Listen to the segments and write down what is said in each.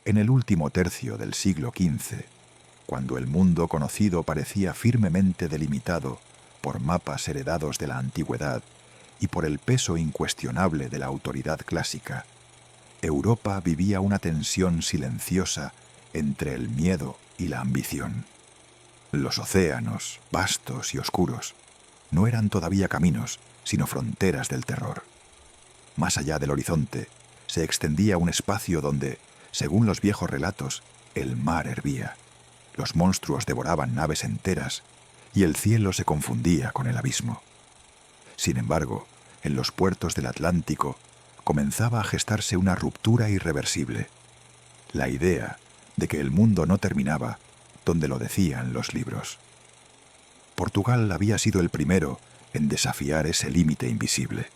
En el último tercio del siglo XV, cuando el mundo conocido parecía firmemente delimitado por mapas heredados de la antigüedad y por el peso incuestionable de la autoridad clásica, Europa vivía una tensión silenciosa entre el miedo y la ambición. Los océanos, vastos y oscuros, no eran todavía caminos, sino fronteras del terror. Más allá del horizonte, se extendía un espacio donde, según los viejos relatos, el mar hervía, los monstruos devoraban naves enteras y el cielo se confundía con el abismo. Sin embargo, en los puertos del Atlántico comenzaba a gestarse una ruptura irreversible, la idea de que el mundo no terminaba donde lo decían los libros. Portugal había sido el primero en desafiar ese límite invisible.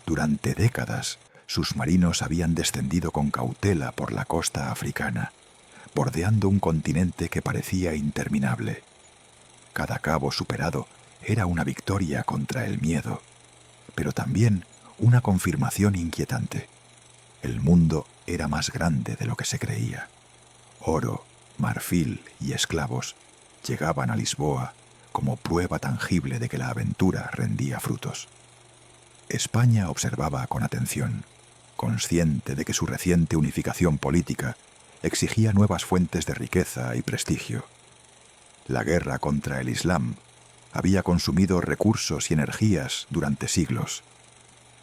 Durante décadas, sus marinos habían descendido con cautela por la costa africana, bordeando un continente que parecía interminable. Cada cabo superado era una victoria contra el miedo, pero también una confirmación inquietante. El mundo era más grande de lo que se creía. Oro, marfil y esclavos llegaban a Lisboa como prueba tangible de que la aventura rendía frutos. España observaba con atención, consciente de que su reciente unificación política exigía nuevas fuentes de riqueza y prestigio. La guerra contra el Islam había consumido recursos y energías durante siglos.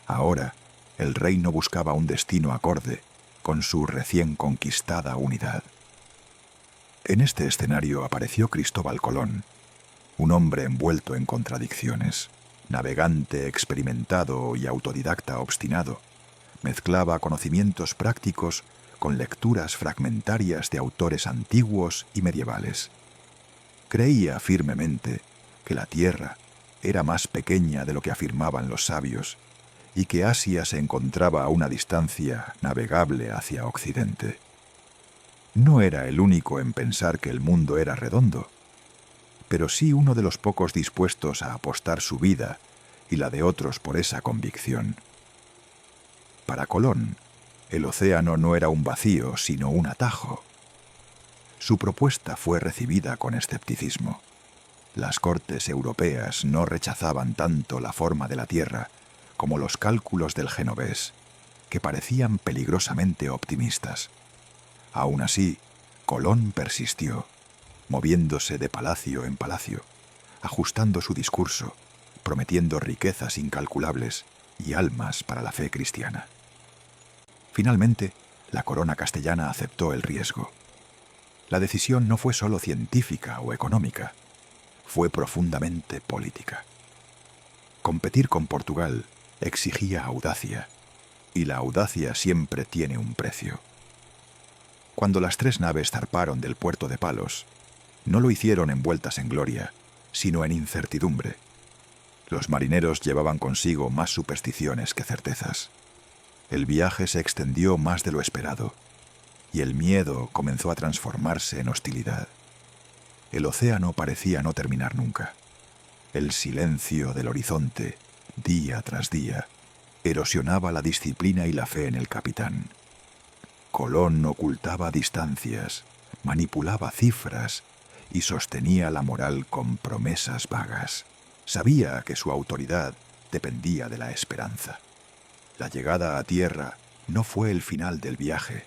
Ahora, el reino buscaba un destino acorde con su recién conquistada unidad. En este escenario apareció Cristóbal Colón, un hombre envuelto en contradicciones. Navegante experimentado y autodidacta obstinado, mezclaba conocimientos prácticos con lecturas fragmentarias de autores antiguos y medievales. Creía firmemente que la Tierra era más pequeña de lo que afirmaban los sabios y que Asia se encontraba a una distancia navegable hacia Occidente. No era el único en pensar que el mundo era redondo, pero sí uno de los pocos dispuestos a apostar su vida y la de otros por esa convicción. Para Colón, el océano no era un vacío, sino un atajo. Su propuesta fue recibida con escepticismo. Las cortes europeas no rechazaban tanto la forma de la Tierra como los cálculos del genovés, que parecían peligrosamente optimistas. Aún así, Colón persistió, moviéndose de palacio en palacio, ajustando su discurso, prometiendo riquezas incalculables y almas para la fe cristiana. Finalmente, la corona castellana aceptó el riesgo. La decisión no fue solo científica o económica, fue profundamente política. Competir con Portugal exigía audacia, y la audacia siempre tiene un precio. Cuando las 3 naves zarparon del puerto de Palos, no lo hicieron envueltas en gloria, sino en incertidumbre. Los marineros llevaban consigo más supersticiones que certezas. El viaje se extendió más de lo esperado, y el miedo comenzó a transformarse en hostilidad. El océano parecía no terminar nunca. El silencio del horizonte, día tras día, erosionaba la disciplina y la fe en el capitán. Colón ocultaba distancias, manipulaba cifras y sostenía la moral con promesas vagas. Sabía que su autoridad dependía de la esperanza. La llegada a tierra no fue el final del viaje,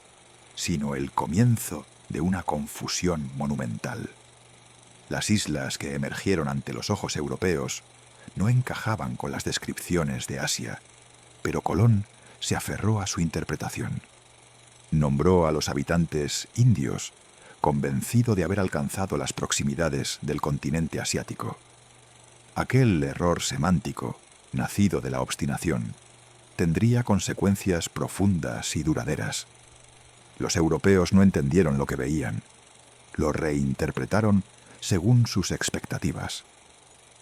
sino el comienzo de una confusión monumental. Las islas que emergieron ante los ojos europeos no encajaban con las descripciones de Asia, pero Colón se aferró a su interpretación. Nombró a los habitantes indios, convencido de haber alcanzado las proximidades del continente asiático. Aquel error semántico, nacido de la obstinación, tendría consecuencias profundas y duraderas. Los europeos no entendieron lo que veían. Lo reinterpretaron según sus expectativas.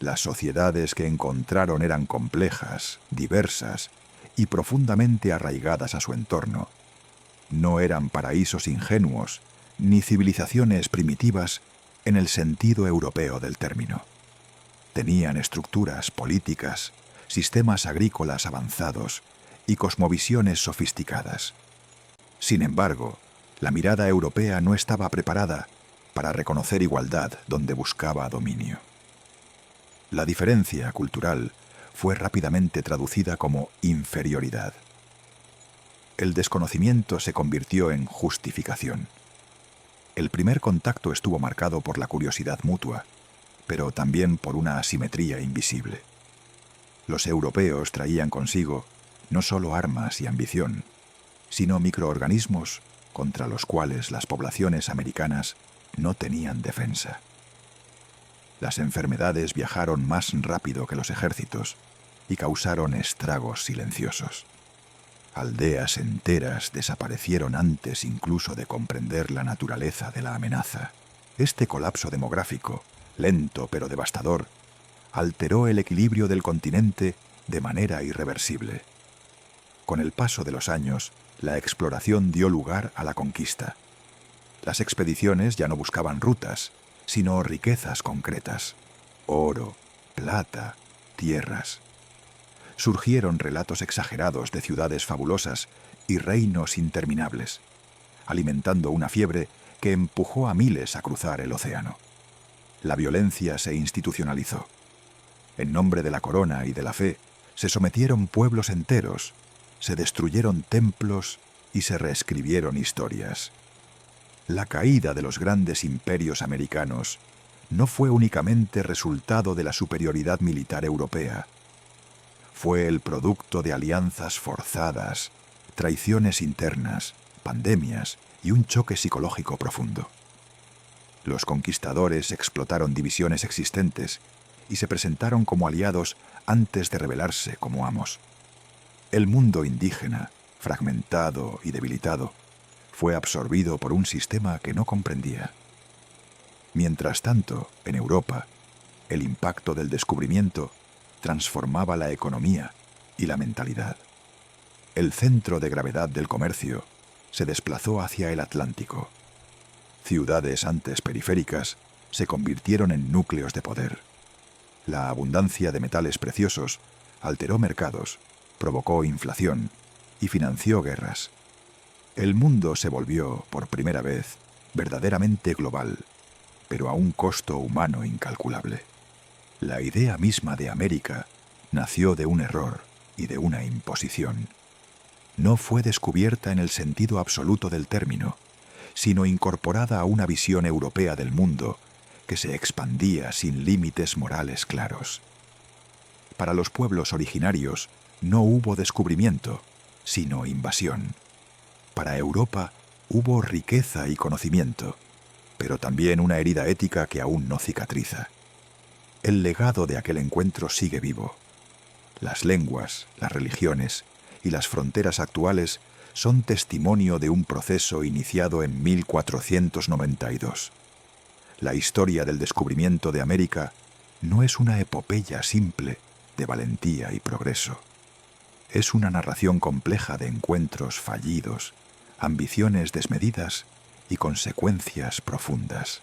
Las sociedades que encontraron eran complejas, diversas y profundamente arraigadas a su entorno. No eran paraísos ingenuos ni civilizaciones primitivas en el sentido europeo del término. Tenían estructuras políticas, sistemas agrícolas avanzados y cosmovisiones sofisticadas. Sin embargo, La mirada europea no estaba preparada para reconocer igualdad donde buscaba dominio. La diferencia cultural fue rápidamente traducida como inferioridad. El desconocimiento se convirtió en justificación. El primer contacto estuvo marcado por la curiosidad mutua, pero también por una asimetría invisible. Los europeos traían consigo no solo armas y ambición, sino microorganismos contra los cuales las poblaciones americanas no tenían defensa. Las enfermedades viajaron más rápido que los ejércitos y causaron estragos silenciosos. Aldeas enteras desaparecieron antes incluso de comprender la naturaleza de la amenaza. Este colapso demográfico, lento pero devastador, alteró el equilibrio del continente de manera irreversible. Con el paso de los años, la exploración dio lugar a la conquista. Las expediciones ya no buscaban rutas, sino riquezas concretas: oro, plata, tierras. Surgieron relatos exagerados de ciudades fabulosas y reinos interminables, alimentando una fiebre que empujó a miles a cruzar el océano. La violencia se institucionalizó. En nombre de la corona y de la fe, se sometieron pueblos enteros, se destruyeron templos y se reescribieron historias. La caída de los grandes imperios americanos no fue únicamente resultado de la superioridad militar europea. Fue el producto de alianzas forzadas, traiciones internas, pandemias y un choque psicológico profundo. Los conquistadores explotaron divisiones existentes y se presentaron como aliados antes de rebelarse como amos. El mundo indígena, fragmentado y debilitado, fue absorbido por un sistema que no comprendía. Mientras tanto, en Europa, el impacto del descubrimiento transformaba la economía y la mentalidad. El centro de gravedad del comercio se desplazó hacia el Atlántico. Ciudades antes periféricas se convirtieron en núcleos de poder. La abundancia de metales preciosos alteró mercados, provocó inflación y financió guerras. El mundo se volvió, por primera vez, verdaderamente global, pero a un costo humano incalculable. La idea misma de América nació de un error y de una imposición. No fue descubierta en el sentido absoluto del término, sino incorporada a una visión europea del mundo que se expandía sin límites morales claros. Para los pueblos originarios no hubo descubrimiento, sino invasión. Para Europa hubo riqueza y conocimiento, pero también una herida ética que aún no cicatriza. El legado de aquel encuentro sigue vivo. Las lenguas, las religiones y las fronteras actuales son testimonio de un proceso iniciado en 1492. La historia del descubrimiento de América no es una epopeya simple de valentía y progreso. Es una narración compleja de encuentros fallidos, ambiciones desmedidas y consecuencias profundas.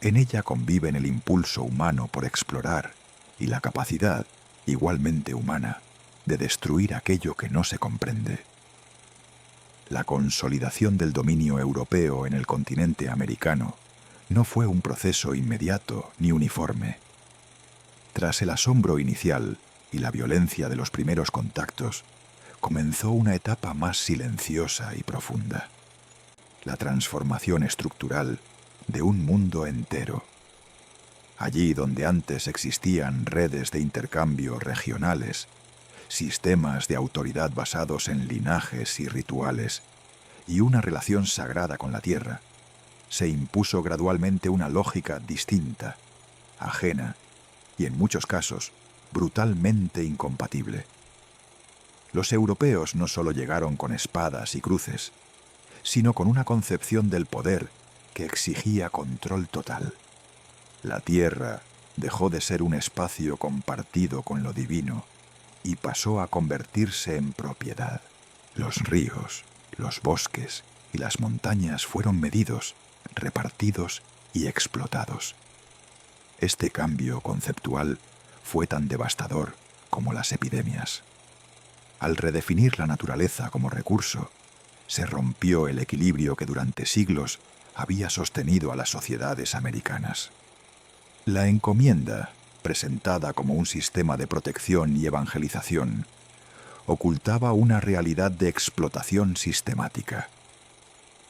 En ella conviven el impulso humano por explorar y la capacidad, igualmente humana, de destruir aquello que no se comprende. La consolidación del dominio europeo en el continente americano no fue un proceso inmediato ni uniforme. Tras el asombro inicial y la violencia de los primeros contactos, comenzó una etapa más silenciosa y profunda: la transformación estructural de un mundo entero. Allí donde antes existían redes de intercambio regionales, sistemas de autoridad basados en linajes y rituales, y una relación sagrada con la tierra, se impuso gradualmente una lógica distinta, ajena y en muchos casos brutalmente incompatible. Los europeos no solo llegaron con espadas y cruces, sino con una concepción del poder que exigía control total. La tierra dejó de ser un espacio compartido con lo divino y pasó a convertirse en propiedad. Los ríos, los bosques y las montañas fueron medidos, repartidos y explotados. Este cambio conceptual fue tan devastador como las epidemias. Al redefinir la naturaleza como recurso, se rompió el equilibrio que durante siglos había sostenido a las sociedades americanas. La encomienda, presentada como un sistema de protección y evangelización, ocultaba una realidad de explotación sistemática.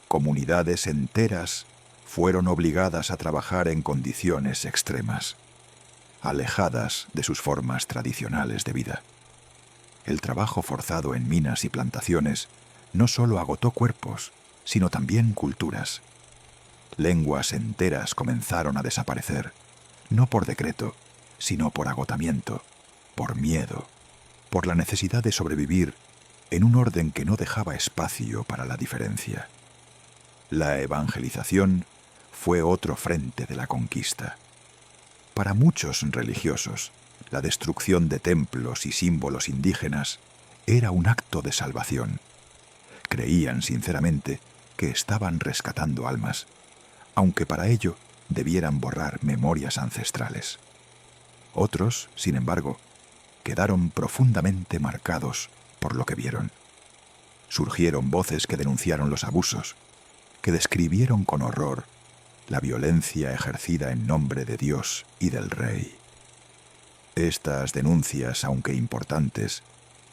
Comunidades enteras fueron obligadas a trabajar en condiciones extremas, alejadas de sus formas tradicionales de vida. El trabajo forzado en minas y plantaciones no solo agotó cuerpos, sino también culturas. Lenguas enteras comenzaron a desaparecer, no por decreto, sino por agotamiento, por miedo, por la necesidad de sobrevivir en un orden que no dejaba espacio para la diferencia. La evangelización fue otro frente de la conquista. Para muchos religiosos, la destrucción de templos y símbolos indígenas era un acto de salvación. Creían sinceramente que estaban rescatando almas, aunque para ello debieran borrar memorias ancestrales. Otros, sin embargo, quedaron profundamente marcados por lo que vieron. Surgieron voces que denunciaron los abusos, que describieron con horror la violencia ejercida en nombre de Dios y del Rey. Estas denuncias, aunque importantes,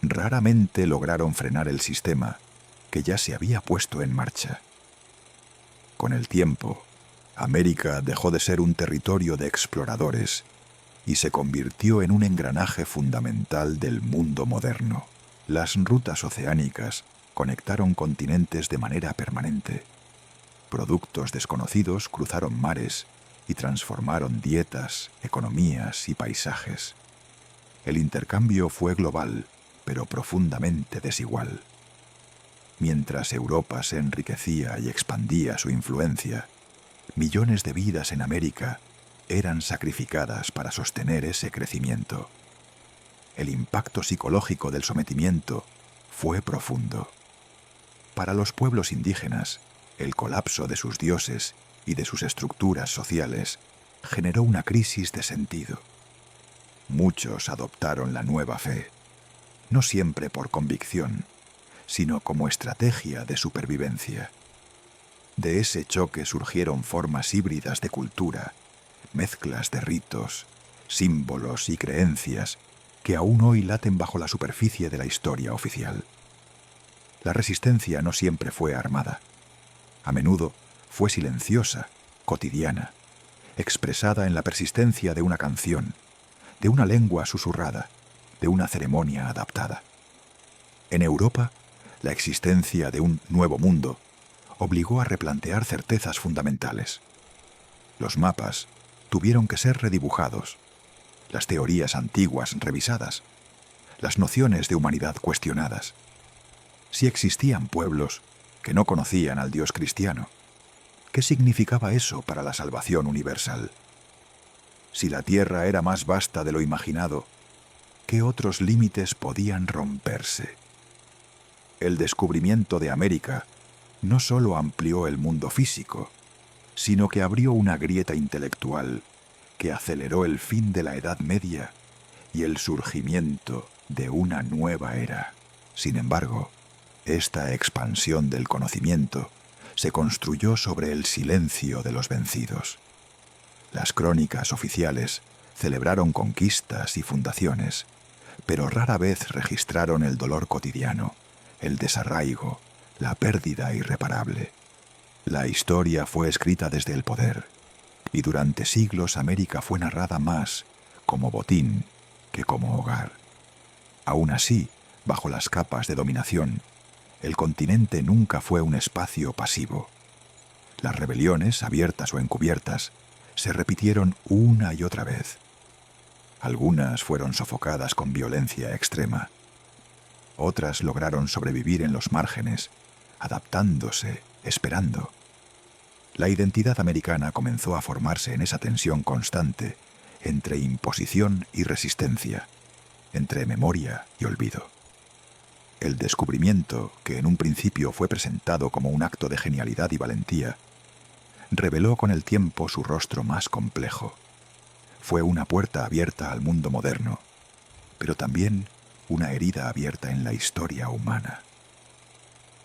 raramente lograron frenar el sistema que ya se había puesto en marcha. Con el tiempo, América dejó de ser un territorio de exploradores y se convirtió en un engranaje fundamental del mundo moderno. Las rutas oceánicas conectaron continentes de manera permanente. Productos desconocidos cruzaron mares y transformaron dietas, economías y paisajes. El intercambio fue global, pero profundamente desigual. Mientras Europa se enriquecía y expandía su influencia, millones de vidas en América eran sacrificadas para sostener ese crecimiento. El impacto psicológico del sometimiento fue profundo. Para los pueblos indígenas, el colapso de sus dioses y de sus estructuras sociales generó una crisis de sentido. Muchos adoptaron la nueva fe, no siempre por convicción, sino como estrategia de supervivencia. De ese choque surgieron formas híbridas de cultura, mezclas de ritos, símbolos y creencias que aún hoy laten bajo la superficie de la historia oficial. La resistencia no siempre fue armada. A menudo fue silenciosa, cotidiana, expresada en la persistencia de una canción, de una lengua susurrada, de una ceremonia adaptada. En Europa, la existencia de un nuevo mundo obligó a replantear certezas fundamentales. Los mapas tuvieron que ser redibujados, las teorías antiguas revisadas, las nociones de humanidad cuestionadas. Si existían pueblos que no conocían al Dios cristiano, ¿qué significaba eso para la salvación universal? Si la tierra era más vasta de lo imaginado, ¿qué otros límites podían romperse? El descubrimiento de América no solo amplió el mundo físico, sino que abrió una grieta intelectual que aceleró el fin de la Edad Media y el surgimiento de una nueva era. Sin embargo, esta expansión del conocimiento se construyó sobre el silencio de los vencidos. Las crónicas oficiales celebraron conquistas y fundaciones, pero rara vez registraron el dolor cotidiano, el desarraigo, la pérdida irreparable. La historia fue escrita desde el poder, y durante siglos América fue narrada más como botín que como hogar. Aún así, bajo las capas de dominación, el continente nunca fue un espacio pasivo. Las rebeliones, abiertas o encubiertas, se repitieron una y otra vez. Algunas fueron sofocadas con violencia extrema. Otras lograron sobrevivir en los márgenes, adaptándose, esperando. La identidad americana comenzó a formarse en esa tensión constante entre imposición y resistencia, entre memoria y olvido. El descubrimiento, que en un principio fue presentado como un acto de genialidad y valentía, reveló con el tiempo su rostro más complejo. Fue una puerta abierta al mundo moderno, pero también una herida abierta en la historia humana.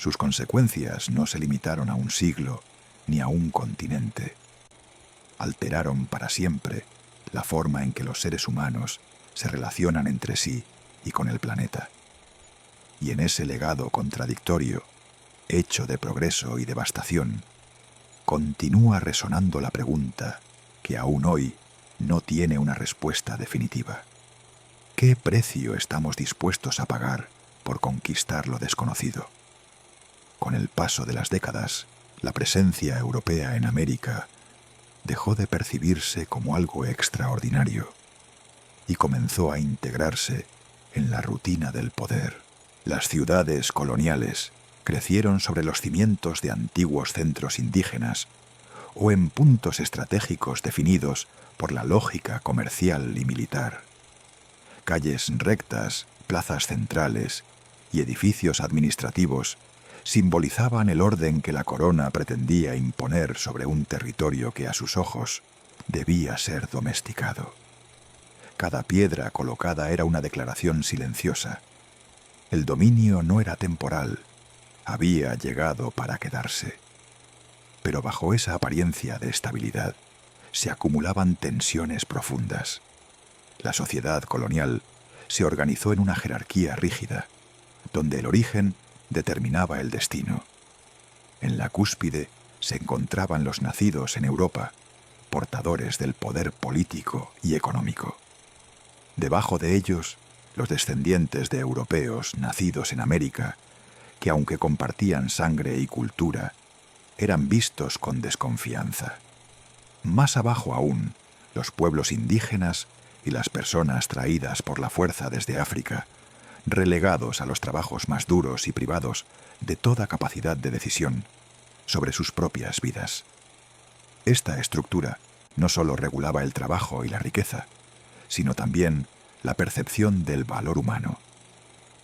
Sus consecuencias no se limitaron a un siglo ni a un continente. Alteraron para siempre la forma en que los seres humanos se relacionan entre sí y con el planeta. Y en ese legado contradictorio, hecho de progreso y devastación, continúa resonando la pregunta que aún hoy no tiene una respuesta definitiva. ¿Qué precio estamos dispuestos a pagar por conquistar lo desconocido? Con el paso de las décadas, la presencia europea en América dejó de percibirse como algo extraordinario y comenzó a integrarse en la rutina del poder. Las ciudades coloniales crecieron sobre los cimientos de antiguos centros indígenas o en puntos estratégicos definidos por la lógica comercial y militar. Calles rectas, plazas centrales y edificios administrativos simbolizaban el orden que la corona pretendía imponer sobre un territorio que a sus ojos debía ser domesticado. Cada piedra colocada era una declaración silenciosa. El dominio no era temporal, había llegado para quedarse. Pero bajo esa apariencia de estabilidad se acumulaban tensiones profundas. La sociedad colonial se organizó en una jerarquía rígida, donde el origen determinaba el destino. En la cúspide se encontraban los nacidos en Europa, portadores del poder político y económico. Debajo de ellos, los descendientes de europeos nacidos en América, que aunque compartían sangre y cultura, eran vistos con desconfianza. Más abajo aún, los pueblos indígenas y las personas traídas por la fuerza desde África, relegados a los trabajos más duros y privados de toda capacidad de decisión sobre sus propias vidas. Esta estructura no solo regulaba el trabajo y la riqueza, sino también la percepción del valor humano.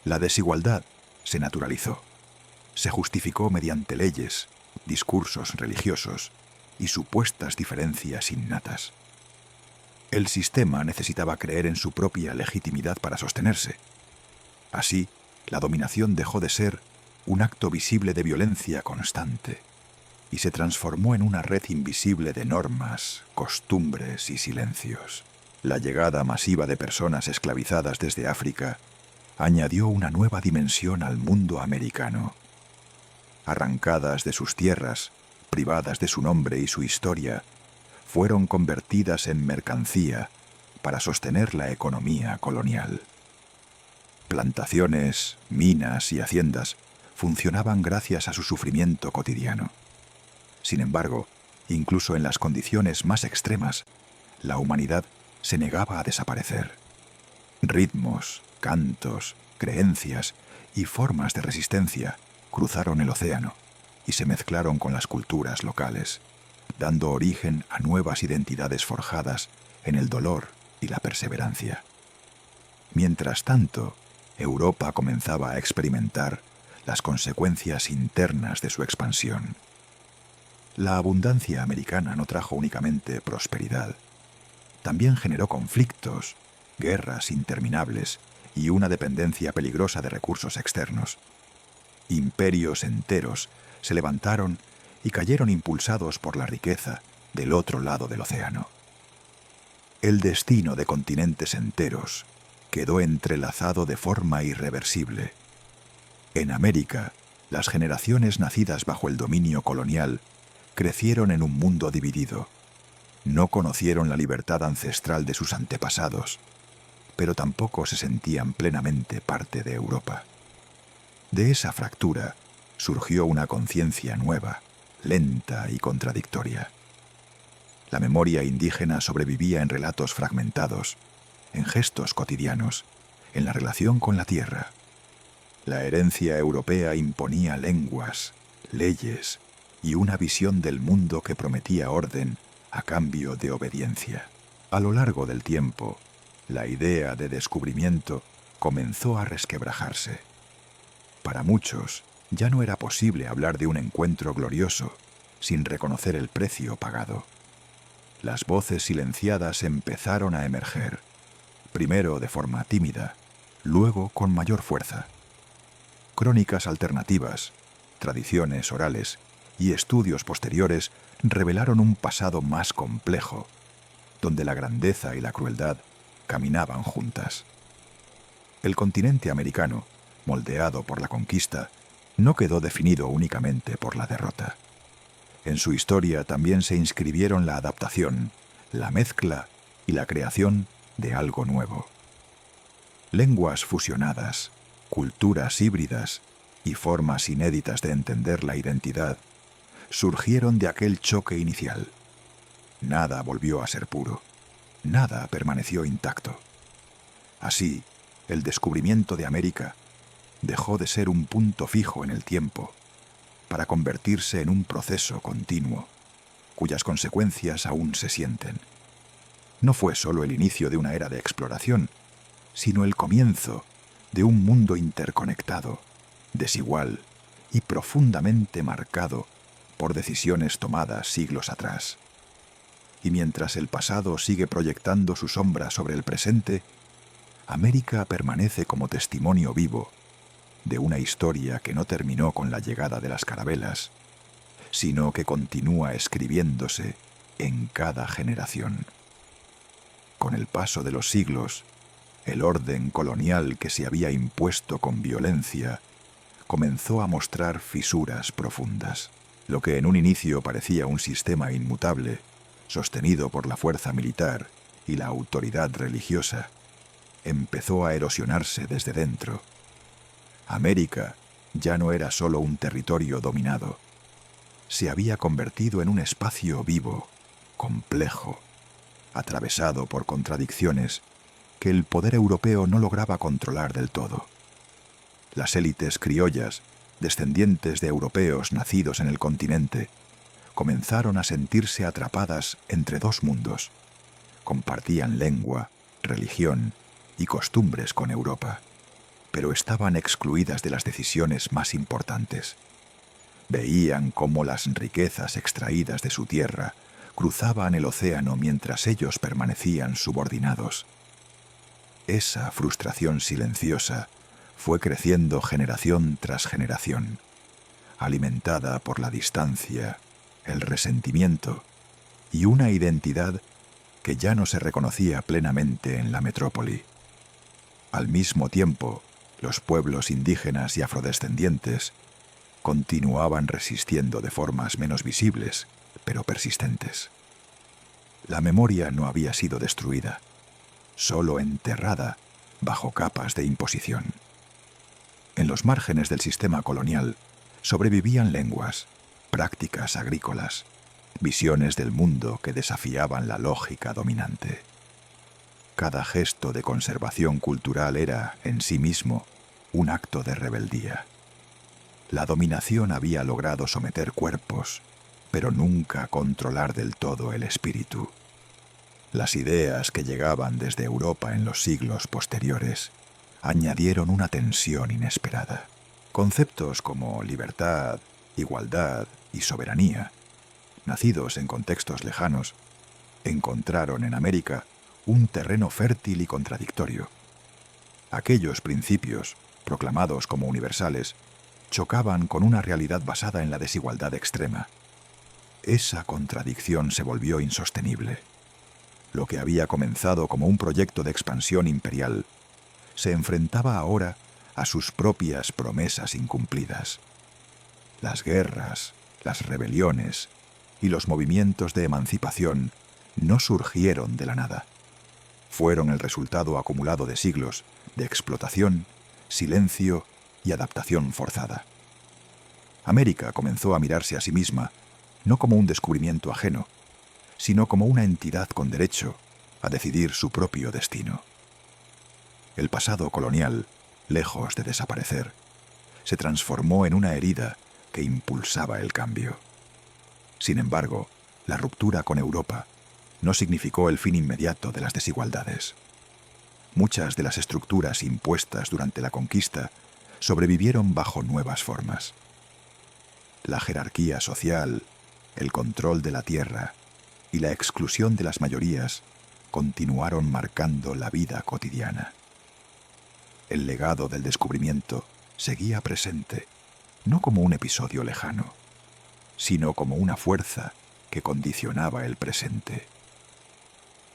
La desigualdad se naturalizó, se justificó mediante leyes, discursos religiosos y supuestas diferencias innatas. El sistema necesitaba creer en su propia legitimidad para sostenerse. Así, la dominación dejó de ser un acto visible de violencia constante y se transformó en una red invisible de normas, costumbres y silencios. La llegada masiva de personas esclavizadas desde África añadió una nueva dimensión al mundo americano. Arrancadas de sus tierras, privadas de su nombre y su historia, fueron convertidas en mercancía para sostener la economía colonial. Plantaciones, minas y haciendas funcionaban gracias a su sufrimiento cotidiano. Sin embargo, incluso en las condiciones más extremas, la humanidad se negaba a desaparecer. Ritmos, cantos, creencias y formas de resistencia cruzaron el océano y se mezclaron con las culturas locales, dando origen a nuevas identidades forjadas en el dolor y la perseverancia. Mientras tanto, Europa comenzaba a experimentar las consecuencias internas de su expansión. La abundancia americana no trajo únicamente prosperidad, también generó conflictos, guerras interminables y una dependencia peligrosa de recursos externos. Imperios enteros se levantaron y cayeron impulsados por la riqueza del otro lado del océano. El destino de continentes enteros quedó entrelazado de forma irreversible. En América, las generaciones nacidas bajo el dominio colonial crecieron en un mundo dividido. No conocieron la libertad ancestral de sus antepasados, pero tampoco se sentían plenamente parte de Europa. De esa fractura surgió una conciencia nueva, lenta y contradictoria. La memoria indígena sobrevivía en relatos fragmentados, en gestos cotidianos, en la relación con la tierra. La herencia europea imponía lenguas, leyes y una visión del mundo que prometía orden a cambio de obediencia. A lo largo del tiempo, la idea de descubrimiento comenzó a resquebrajarse. Para muchos, ya no era posible hablar de un encuentro glorioso sin reconocer el precio pagado. Las voces silenciadas empezaron a emerger, primero de forma tímida, luego con mayor fuerza. Crónicas alternativas, tradiciones orales y estudios posteriores revelaron un pasado más complejo, donde la grandeza y la crueldad caminaban juntas. El continente americano, moldeado por la conquista, no quedó definido únicamente por la derrota. En su historia también se inscribieron la adaptación, la mezcla y la creación de algo nuevo. Lenguas fusionadas, culturas híbridas y formas inéditas de entender la identidad surgieron de aquel choque inicial. Nada volvió a ser puro, nada permaneció intacto. Así, el descubrimiento de América dejó de ser un punto fijo en el tiempo para convertirse en un proceso continuo, cuyas consecuencias aún se sienten. No fue solo el inicio de una era de exploración, sino el comienzo de un mundo interconectado, desigual y profundamente marcado por decisiones tomadas siglos atrás. Y mientras el pasado sigue proyectando su sombra sobre el presente, América permanece como testimonio vivo de una historia que no terminó con la llegada de las carabelas, sino que continúa escribiéndose en cada generación. Con el paso de los siglos, el orden colonial que se había impuesto con violencia comenzó a mostrar fisuras profundas. Lo que en un inicio parecía un sistema inmutable, sostenido por la fuerza militar y la autoridad religiosa, empezó a erosionarse desde dentro. América ya no era solo un territorio dominado. Se había convertido en un espacio vivo, complejo, atravesado por contradicciones que el poder europeo no lograba controlar del todo. Las élites criollas, descendientes de europeos nacidos en el continente, comenzaron a sentirse atrapadas entre dos mundos. Compartían lengua, religión y costumbres con Europa, pero estaban excluidas de las decisiones más importantes. Veían cómo las riquezas extraídas de su tierra cruzaban el océano mientras ellos permanecían subordinados. Esa frustración silenciosa fue creciendo generación tras generación, alimentada por la distancia, el resentimiento y una identidad que ya no se reconocía plenamente en la metrópoli. Al mismo tiempo, los pueblos indígenas y afrodescendientes continuaban resistiendo de formas menos visibles, pero persistentes. La memoria no había sido destruida, solo enterrada bajo capas de imposición. En los márgenes del sistema colonial sobrevivían lenguas, prácticas agrícolas, visiones del mundo que desafiaban la lógica dominante. Cada gesto de conservación cultural era, en sí mismo, un acto de rebeldía. La dominación había logrado someter cuerpos, pero nunca controlar del todo el espíritu. Las ideas que llegaban desde Europa en los siglos posteriores añadieron una tensión inesperada. Conceptos como libertad, igualdad y soberanía, nacidos en contextos lejanos, encontraron en América un terreno fértil y contradictorio. Aquellos principios, proclamados como universales, chocaban con una realidad basada en la desigualdad extrema. Esa contradicción se volvió insostenible. Lo que había comenzado como un proyecto de expansión imperial se enfrentaba ahora a sus propias promesas incumplidas. Las guerras, las rebeliones y los movimientos de emancipación no surgieron de la nada. Fueron el resultado acumulado de siglos de explotación, silencio y adaptación forzada. América comenzó a mirarse a sí misma no como un descubrimiento ajeno, sino como una entidad con derecho a decidir su propio destino. El pasado colonial, lejos de desaparecer, se transformó en una herida que impulsaba el cambio. Sin embargo, la ruptura con Europa no significó el fin inmediato de las desigualdades. Muchas de las estructuras impuestas durante la conquista sobrevivieron bajo nuevas formas. La jerarquía social, el control de la tierra y la exclusión de las mayorías continuaron marcando la vida cotidiana. El legado del descubrimiento seguía presente, no como un episodio lejano, sino como una fuerza que condicionaba el presente.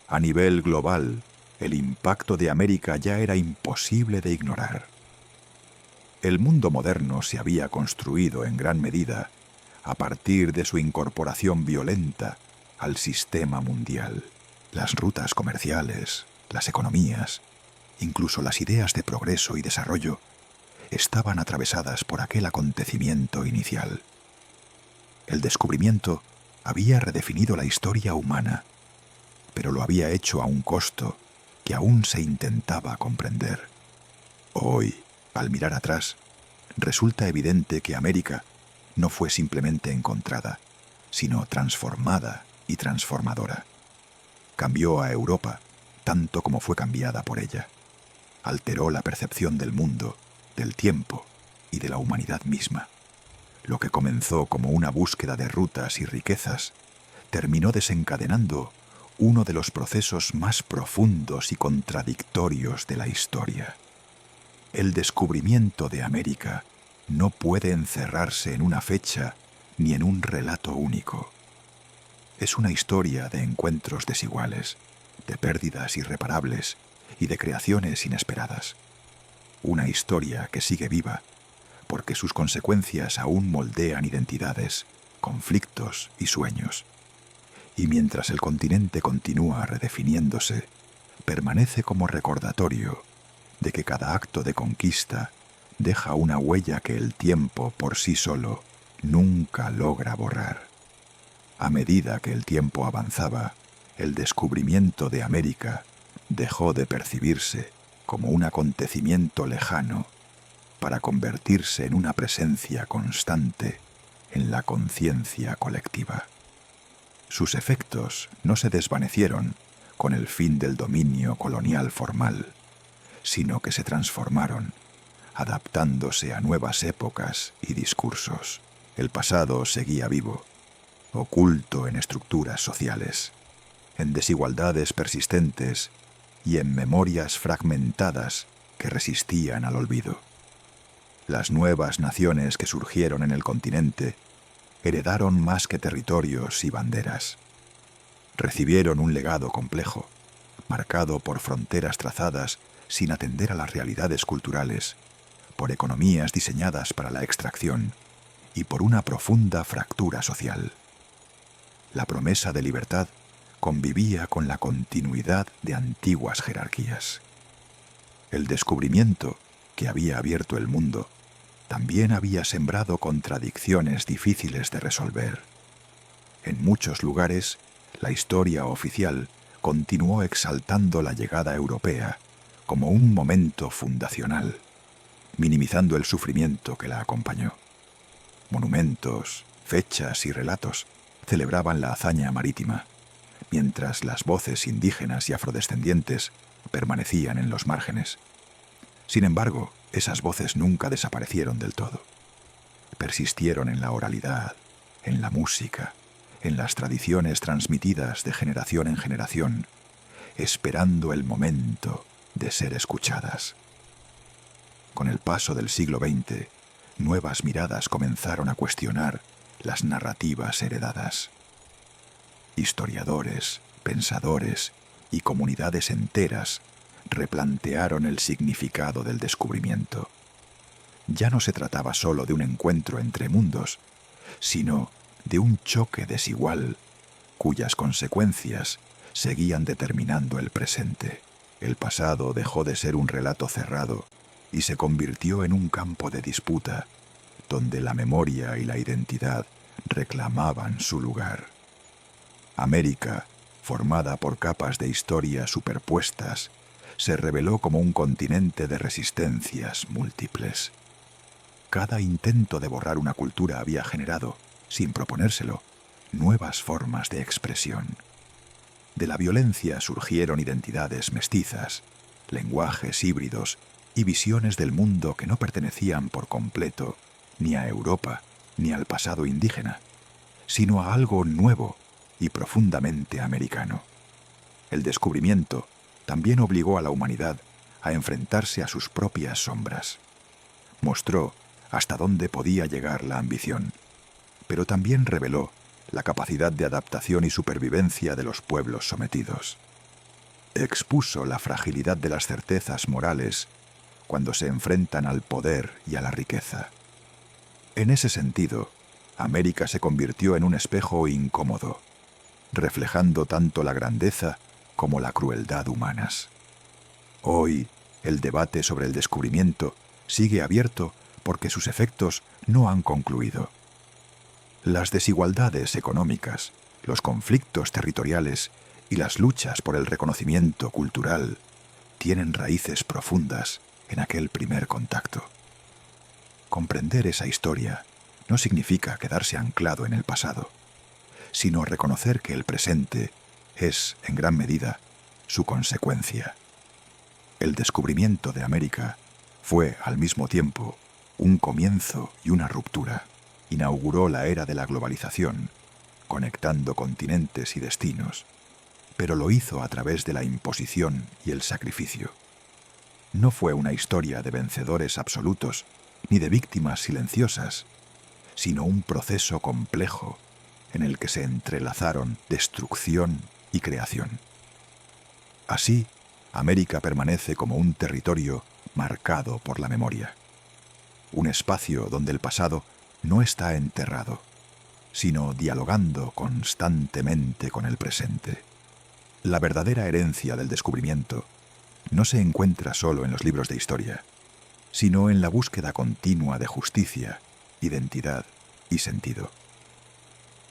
A nivel global, el impacto de América ya era imposible de ignorar. El mundo moderno se había construido en gran medida a partir de su incorporación violenta al sistema mundial. Las rutas comerciales, las economías, incluso las ideas de progreso y desarrollo, estaban atravesadas por aquel acontecimiento inicial. El descubrimiento había redefinido la historia humana, pero lo había hecho a un costo que aún se intentaba comprender. Hoy, al mirar atrás, resulta evidente que América no fue simplemente encontrada, sino transformada y transformadora. Cambió a Europa tanto como fue cambiada por ella. Alteró la percepción del mundo, del tiempo y de la humanidad misma. Lo que comenzó como una búsqueda de rutas y riquezas, terminó desencadenando uno de los procesos más profundos y contradictorios de la historia. El descubrimiento de América no puede encerrarse en una fecha ni en un relato único. Es una historia de encuentros desiguales, de pérdidas irreparables y de creaciones inesperadas. Una historia que sigue viva porque sus consecuencias aún moldean identidades, conflictos y sueños. Y mientras el continente continúa redefiniéndose, permanece como recordatorio de que cada acto de conquista deja una huella que el tiempo por sí solo nunca logra borrar. A medida que el tiempo avanzaba, el descubrimiento de América dejó de percibirse como un acontecimiento lejano para convertirse en una presencia constante en la conciencia colectiva. Sus efectos no se desvanecieron con el fin del dominio colonial formal, sino que se transformaron, adaptándose a nuevas épocas y discursos. El pasado seguía vivo, oculto en estructuras sociales, en desigualdades persistentes y en memorias fragmentadas que resistían al olvido. Las nuevas naciones que surgieron en el continente heredaron más que territorios y banderas. Recibieron un legado complejo, marcado por fronteras trazadas sin atender a las realidades culturales, por economías diseñadas para la extracción y por una profunda fractura social. La promesa de libertad convivía con la continuidad de antiguas jerarquías. El descubrimiento que había abierto el mundo también había sembrado contradicciones difíciles de resolver. En muchos lugares, la historia oficial continuó exaltando la llegada europea como un momento fundacional, minimizando el sufrimiento que la acompañó. Monumentos, fechas y relatos celebraban la hazaña marítima, mientras las voces indígenas y afrodescendientes permanecían en los márgenes. Sin embargo, esas voces nunca desaparecieron del todo. Persistieron en la oralidad, en la música, en las tradiciones transmitidas de generación en generación, esperando el momento de ser escuchadas. Con el paso del siglo XX, nuevas miradas comenzaron a cuestionar las narrativas heredadas. Historiadores, pensadores y comunidades enteras replantearon el significado del descubrimiento. Ya no se trataba solo de un encuentro entre mundos, sino de un choque desigual, cuyas consecuencias seguían determinando el presente. El pasado dejó de ser un relato cerrado y se convirtió en un campo de disputa, donde la memoria y la identidad reclamaban su lugar. América, formada por capas de historia superpuestas, se reveló como un continente de resistencias múltiples. Cada intento de borrar una cultura había generado, sin proponérselo, nuevas formas de expresión. De la violencia surgieron identidades mestizas, lenguajes híbridos y visiones del mundo que no pertenecían por completo ni a Europa ni al pasado indígena, sino a algo nuevo y profundamente americano. El descubrimiento también obligó a la humanidad a enfrentarse a sus propias sombras. Mostró hasta dónde podía llegar la ambición, pero también reveló la capacidad de adaptación y supervivencia de los pueblos sometidos. Expuso la fragilidad de las certezas morales cuando se enfrentan al poder y a la riqueza. En ese sentido, América se convirtió en un espejo incómodo, reflejando tanto la grandeza como la crueldad humanas. Hoy, el debate sobre el descubrimiento sigue abierto porque sus efectos no han concluido. Las desigualdades económicas, los conflictos territoriales y las luchas por el reconocimiento cultural tienen raíces profundas en aquel primer contacto. Comprender esa historia no significa quedarse anclado en el pasado, sino reconocer que el presente es, en gran medida, su consecuencia. El descubrimiento de América fue, al mismo tiempo, un comienzo y una ruptura. Inauguró la era de la globalización, conectando continentes y destinos, pero lo hizo a través de la imposición y el sacrificio. No fue una historia de vencedores absolutos ni de víctimas silenciosas, sino un proceso complejo en el que se entrelazaron destrucción y creación. Así, América permanece como un territorio marcado por la memoria, un espacio donde el pasado no está enterrado, sino dialogando constantemente con el presente. La verdadera herencia del descubrimiento no se encuentra solo en los libros de historia, sino en la búsqueda continua de justicia, identidad y sentido.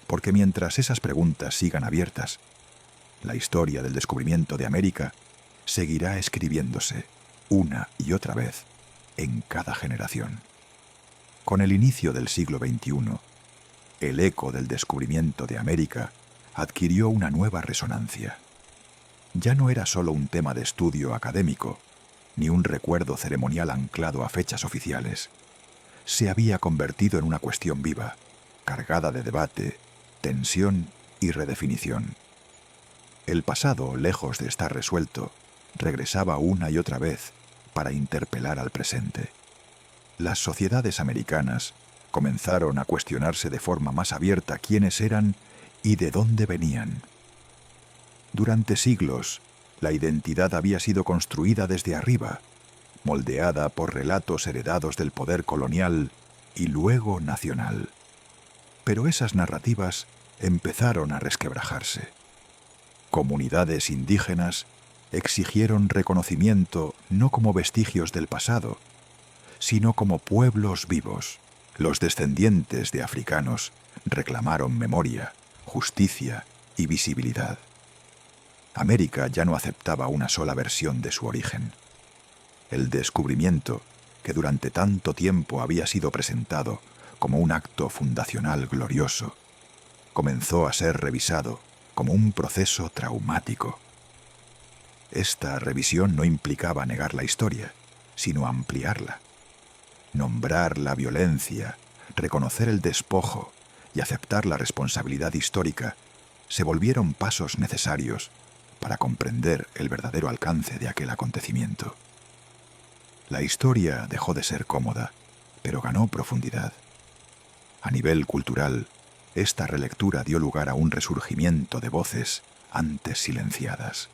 Porque mientras esas preguntas sigan abiertas, la historia del descubrimiento de América seguirá escribiéndose una y otra vez en cada generación. Con el inicio del siglo XXI, el eco del descubrimiento de América adquirió una nueva resonancia. Ya no era solo un tema de estudio académico, ni un recuerdo ceremonial anclado a fechas oficiales. Se había convertido en una cuestión viva, cargada de debate, tensión y redefinición. El pasado, lejos de estar resuelto, regresaba una y otra vez para interpelar al presente. Las sociedades americanas comenzaron a cuestionarse de forma más abierta quiénes eran y de dónde venían. Durante siglos, la identidad había sido construida desde arriba, moldeada por relatos heredados del poder colonial y luego nacional. Pero esas narrativas empezaron a resquebrajarse. Comunidades indígenas exigieron reconocimiento no como vestigios del pasado, sino como pueblos vivos. Los descendientes de africanos reclamaron memoria, justicia y visibilidad. América ya no aceptaba una sola versión de su origen. El descubrimiento, que durante tanto tiempo había sido presentado como un acto fundacional glorioso, comenzó a ser revisado como un proceso traumático. Esta revisión no implicaba negar la historia, sino ampliarla. Nombrar la violencia, reconocer el despojo y aceptar la responsabilidad histórica se volvieron pasos necesarios para comprender el verdadero alcance de aquel acontecimiento. La historia dejó de ser cómoda, pero ganó profundidad. A nivel cultural, esta relectura dio lugar a un resurgimiento de voces antes silenciadas.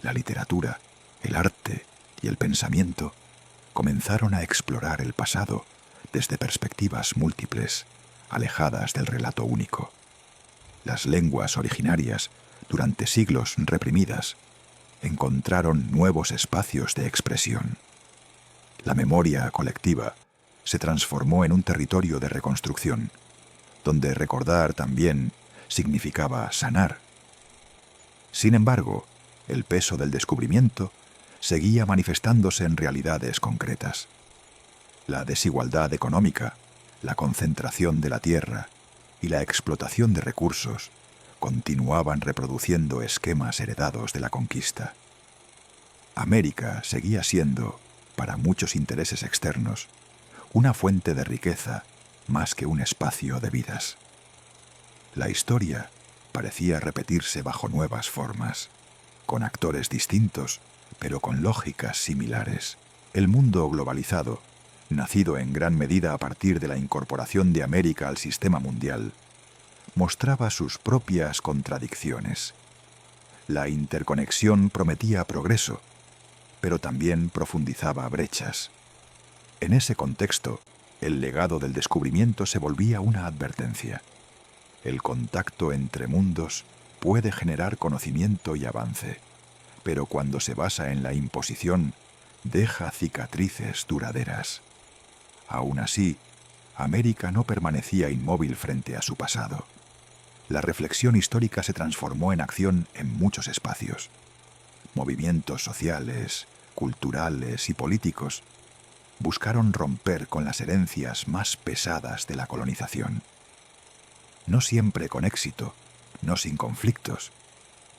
La literatura, el arte y el pensamiento comenzaron a explorar el pasado desde perspectivas múltiples, alejadas del relato único. Las lenguas originarias, durante siglos reprimidas, encontraron nuevos espacios de expresión. La memoria colectiva se transformó en un territorio de reconstrucción, donde recordar también significaba sanar. Sin embargo, el peso del descubrimiento seguía manifestándose en realidades concretas. La desigualdad económica, la concentración de la tierra y la explotación de recursos continuaban reproduciendo esquemas heredados de la conquista. América seguía siendo, para muchos intereses externos, una fuente de riqueza más que un espacio de vidas. La historia parecía repetirse bajo nuevas formas, con actores distintos, pero con lógicas similares. El mundo globalizado nacido en gran medida a partir de la incorporación de América al sistema mundial, mostraba sus propias contradicciones. La interconexión prometía progreso, pero también profundizaba brechas. En ese contexto, el legado del descubrimiento se volvía una advertencia. El contacto entre mundos puede generar conocimiento y avance, pero cuando se basa en la imposición, deja cicatrices duraderas. Aún así, América no permanecía inmóvil frente a su pasado. La reflexión histórica se transformó en acción en muchos espacios. Movimientos sociales, culturales y políticos buscaron romper con las herencias más pesadas de la colonización. No siempre con éxito, no sin conflictos,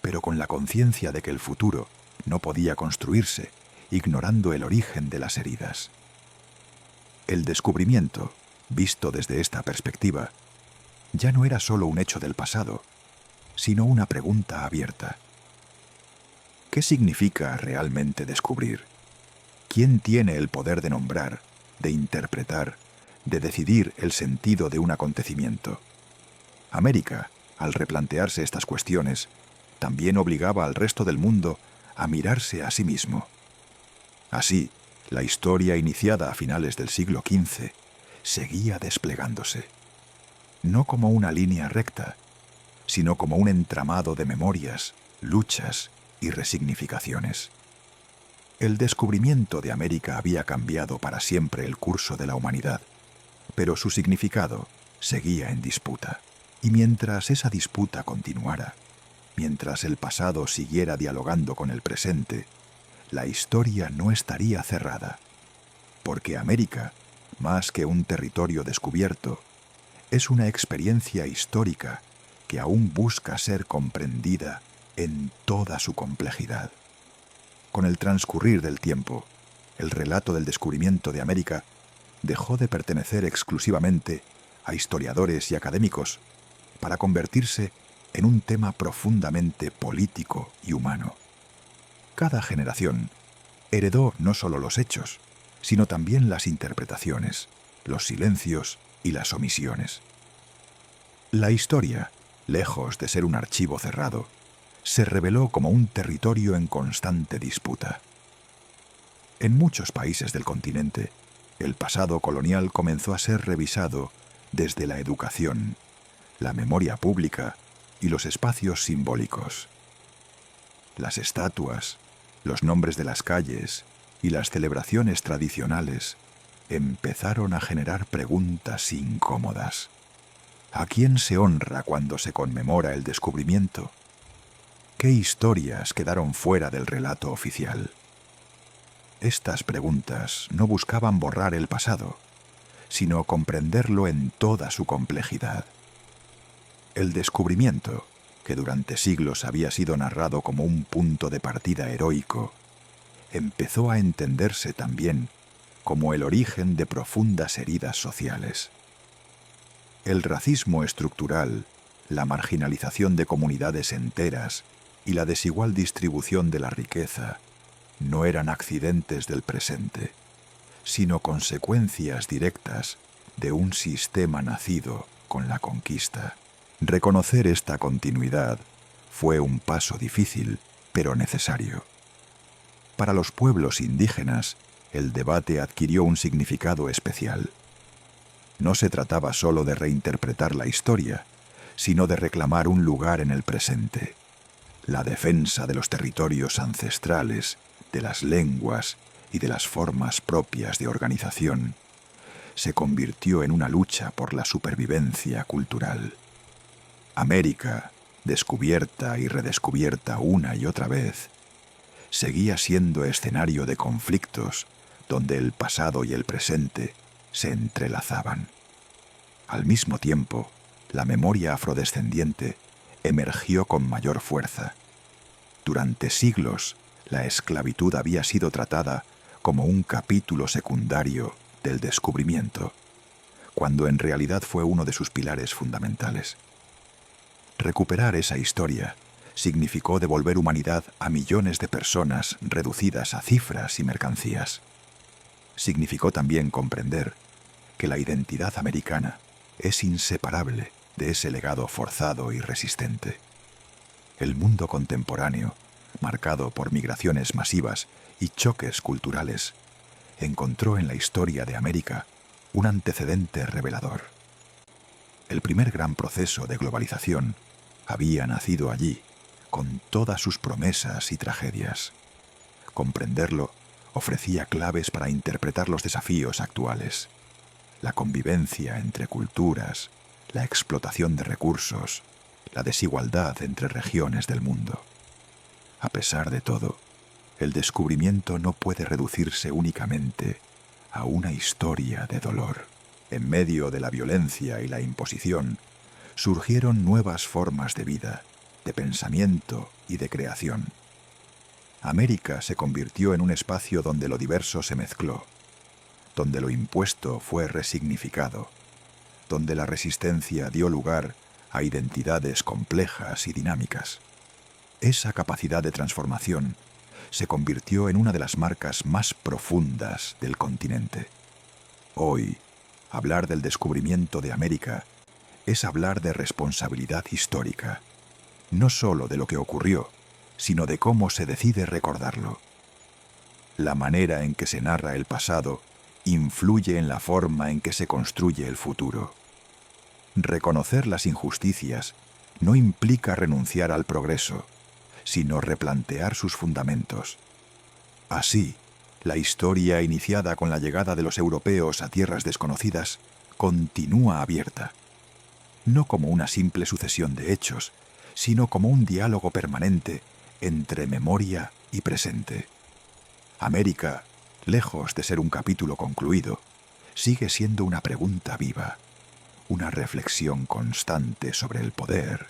pero con la conciencia de que el futuro no podía construirse ignorando el origen de las heridas. El descubrimiento, visto desde esta perspectiva, ya no era solo un hecho del pasado, sino una pregunta abierta. ¿Qué significa realmente descubrir? ¿Quién tiene el poder de nombrar, de interpretar, de decidir el sentido de un acontecimiento? América, al replantearse estas cuestiones, también obligaba al resto del mundo a mirarse a sí mismo. Así, la historia iniciada a finales del siglo XV seguía desplegándose, no como una línea recta, sino como un entramado de memorias, luchas y resignificaciones. El descubrimiento de América había cambiado para siempre el curso de la humanidad, pero su significado seguía en disputa. Y mientras esa disputa continuara, mientras el pasado siguiera dialogando con el presente, la historia no estaría cerrada, porque América, más que un territorio descubierto, es una experiencia histórica que aún busca ser comprendida en toda su complejidad. Con el transcurrir del tiempo, el relato del descubrimiento de América dejó de pertenecer exclusivamente a historiadores y académicos para convertirse en un tema profundamente político y humano. Cada generación heredó no solo los hechos, sino también las interpretaciones, los silencios y las omisiones. La historia, lejos de ser un archivo cerrado, se reveló como un territorio en constante disputa. En muchos países del continente, el pasado colonial comenzó a ser revisado desde la educación, la memoria pública y los espacios simbólicos. Las estatuas, los nombres de las calles y las celebraciones tradicionales empezaron a generar preguntas incómodas. ¿A quién se honra cuando se conmemora el descubrimiento? ¿Qué historias quedaron fuera del relato oficial? Estas preguntas no buscaban borrar el pasado, sino comprenderlo en toda su complejidad. El descubrimiento, que durante siglos había sido narrado como un punto de partida heroico, empezó a entenderse también como el origen de profundas heridas sociales. El racismo estructural, la marginalización de comunidades enteras y la desigual distribución de la riqueza no eran accidentes del presente, sino consecuencias directas de un sistema nacido con la conquista. Reconocer esta continuidad fue un paso difícil, pero necesario. Para los pueblos indígenas, el debate adquirió un significado especial. No se trataba solo de reinterpretar la historia, sino de reclamar un lugar en el presente. La defensa de los territorios ancestrales, de las lenguas y de las formas propias de organización se convirtió en una lucha por la supervivencia cultural. América, descubierta y redescubierta una y otra vez, seguía siendo escenario de conflictos donde el pasado y el presente se entrelazaban. Al mismo tiempo, la memoria afrodescendiente emergió con mayor fuerza. Durante siglos, la esclavitud había sido tratada como un capítulo secundario del descubrimiento, cuando en realidad fue uno de sus pilares fundamentales. Recuperar esa historia significó devolver humanidad a millones de personas reducidas a cifras y mercancías. significó también comprender que la identidad americana es inseparable de ese legado forzado y resistente. El mundo contemporáneo, marcado por migraciones masivas y choques culturales, encontró en la historia de América un antecedente revelador. El primer gran proceso de globalización había nacido allí, con todas sus promesas y tragedias. Comprenderlo ofrecía claves para interpretar los desafíos actuales: la convivencia entre culturas, la explotación de recursos, la desigualdad entre regiones del mundo. A pesar de todo, el descubrimiento no puede reducirse únicamente a una historia de dolor. En medio de la violencia y la imposición, surgieron nuevas formas de vida, de pensamiento y de creación. América se convirtió en un espacio donde lo diverso se mezcló, donde lo impuesto fue resignificado, donde la resistencia dio lugar a identidades complejas y dinámicas. Esa capacidad de transformación se convirtió en una de las marcas más profundas del continente. Hoy, hablar del descubrimiento de América es hablar de responsabilidad histórica, no solo de lo que ocurrió, sino de cómo se decide recordarlo. La manera en que se narra el pasado influye en la forma en que se construye el futuro. Reconocer las injusticias no implica renunciar al progreso, sino replantear sus fundamentos. Así, la historia iniciada con la llegada de los europeos a tierras desconocidas continúa abierta, no como una simple sucesión de hechos, sino como un diálogo permanente entre memoria y presente. América, lejos de ser un capítulo concluido, sigue siendo una pregunta viva, una reflexión constante sobre el poder,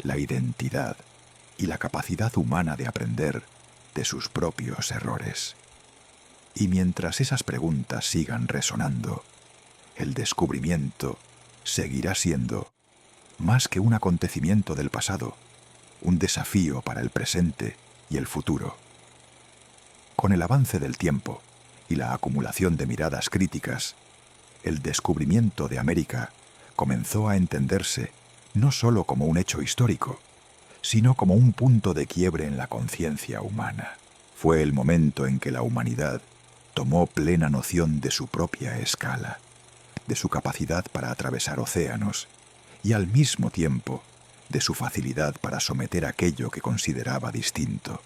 la identidad y la capacidad humana de aprender de sus propios errores. Y mientras esas preguntas sigan resonando, el descubrimiento seguirá siendo, más que un acontecimiento del pasado, un desafío para el presente y el futuro. Con el avance del tiempo y la acumulación de miradas críticas, el descubrimiento de América comenzó a entenderse no solo como un hecho histórico, sino como un punto de quiebre en la conciencia humana. Fue el momento en que la humanidad tomó plena noción de su propia escala, de su capacidad para atravesar océanos y al mismo tiempo de su facilidad para someter aquello que consideraba distinto.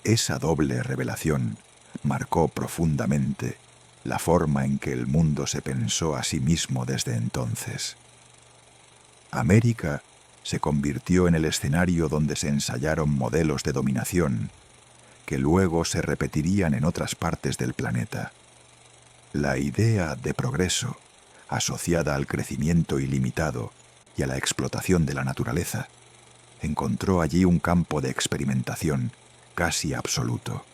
Esa doble revelación marcó profundamente la forma en que el mundo se pensó a sí mismo desde entonces. América se convirtió en el escenario donde se ensayaron modelos de dominación que luego se repetirían en otras partes del planeta. La idea de progreso, asociada al crecimiento ilimitado y a la explotación de la naturaleza, encontró allí un campo de experimentación casi absoluto.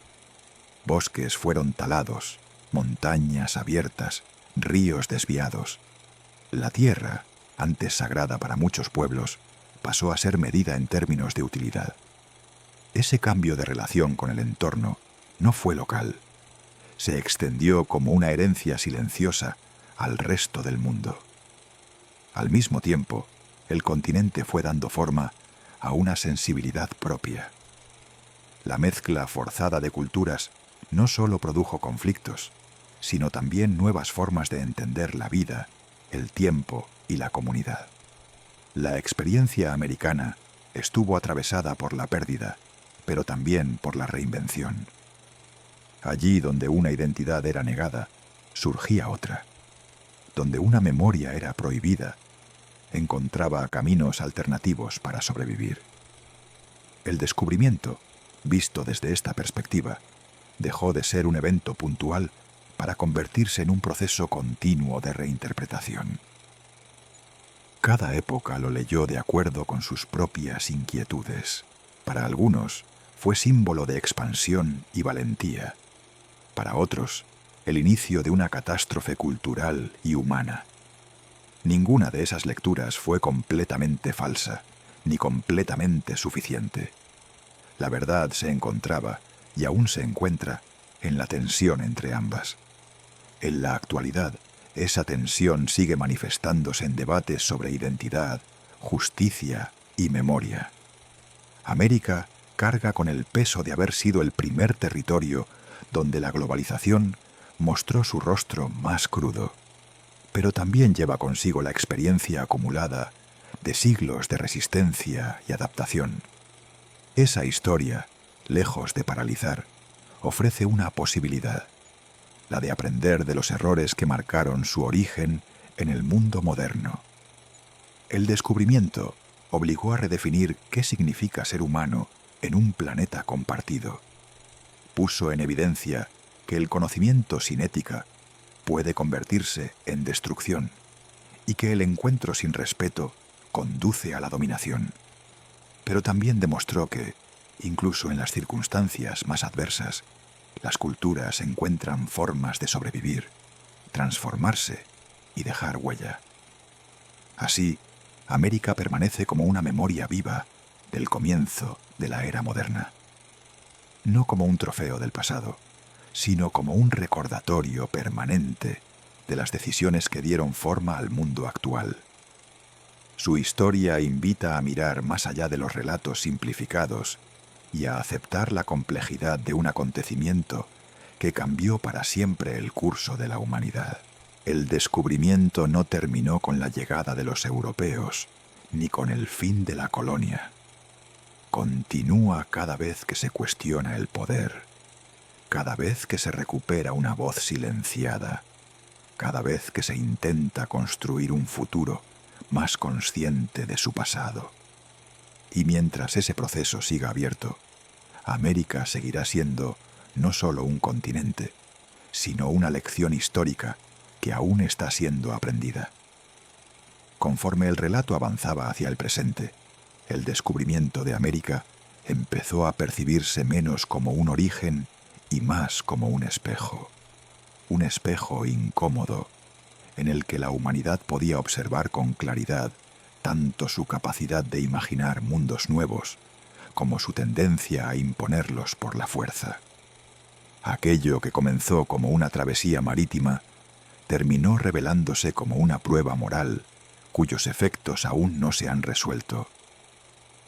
Bosques fueron talados, montañas abiertas, ríos desviados. La tierra, antes sagrada para muchos pueblos, pasó a ser medida en términos de utilidad. Ese cambio de relación con el entorno no fue local. Se extendió como una herencia silenciosa al resto del mundo. Al mismo tiempo, el continente fue dando forma a una sensibilidad propia. La mezcla forzada de culturas no solo produjo conflictos, sino también nuevas formas de entender la vida, el tiempo y la comunidad. La experiencia americana estuvo atravesada por la pérdida, pero también por la reinvención. Allí donde una identidad era negada, surgía otra. Donde una memoria era prohibida, encontraba caminos alternativos para sobrevivir. El descubrimiento, visto desde esta perspectiva, dejó de ser un evento puntual para convertirse en un proceso continuo de reinterpretación. Cada época lo leyó de acuerdo con sus propias inquietudes. Para algunos, fue símbolo de expansión y valentía. Para otros, el inicio de una catástrofe cultural y humana. Ninguna de esas lecturas fue completamente falsa, ni completamente suficiente. La verdad se encontraba, y aún se encuentra, en la tensión entre ambas. En la actualidad, esa tensión sigue manifestándose en debates sobre identidad, justicia y memoria. América carga con el peso de haber sido el primer territorio donde la globalización mostró su rostro más crudo, pero también lleva consigo la experiencia acumulada de siglos de resistencia y adaptación. Esa historia, lejos de paralizar, ofrece una posibilidad, la de aprender de los errores que marcaron su origen en el mundo moderno. El descubrimiento obligó a redefinir qué significa ser humano en un planeta compartido. Puso en evidencia que el conocimiento sin ética puede convertirse en destrucción y que el encuentro sin respeto conduce a la dominación. Pero también demostró que, incluso en las circunstancias más adversas, las culturas encuentran formas de sobrevivir, transformarse y dejar huella. Así, América permanece como una memoria viva del comienzo de la era moderna. No como un trofeo del pasado, sino como un recordatorio permanente de las decisiones que dieron forma al mundo actual. Su historia invita a mirar más allá de los relatos simplificados y a aceptar la complejidad de un acontecimiento que cambió para siempre el curso de la humanidad. El descubrimiento no terminó con la llegada de los europeos, ni con el fin de la colonia. Continúa cada vez que se cuestiona el poder, cada vez que se recupera una voz silenciada, cada vez que se intenta construir un futuro más consciente de su pasado. Y mientras ese proceso siga abierto, América seguirá siendo no solo un continente, sino una lección histórica que aún está siendo aprendida. Conforme el relato avanzaba hacia el presente, el descubrimiento de América empezó a percibirse menos como un origen y más como un espejo incómodo, en el que la humanidad podía observar con claridad tanto su capacidad de imaginar mundos nuevos como su tendencia a imponerlos por la fuerza. Aquello que comenzó como una travesía marítima terminó revelándose como una prueba moral cuyos efectos aún no se han resuelto.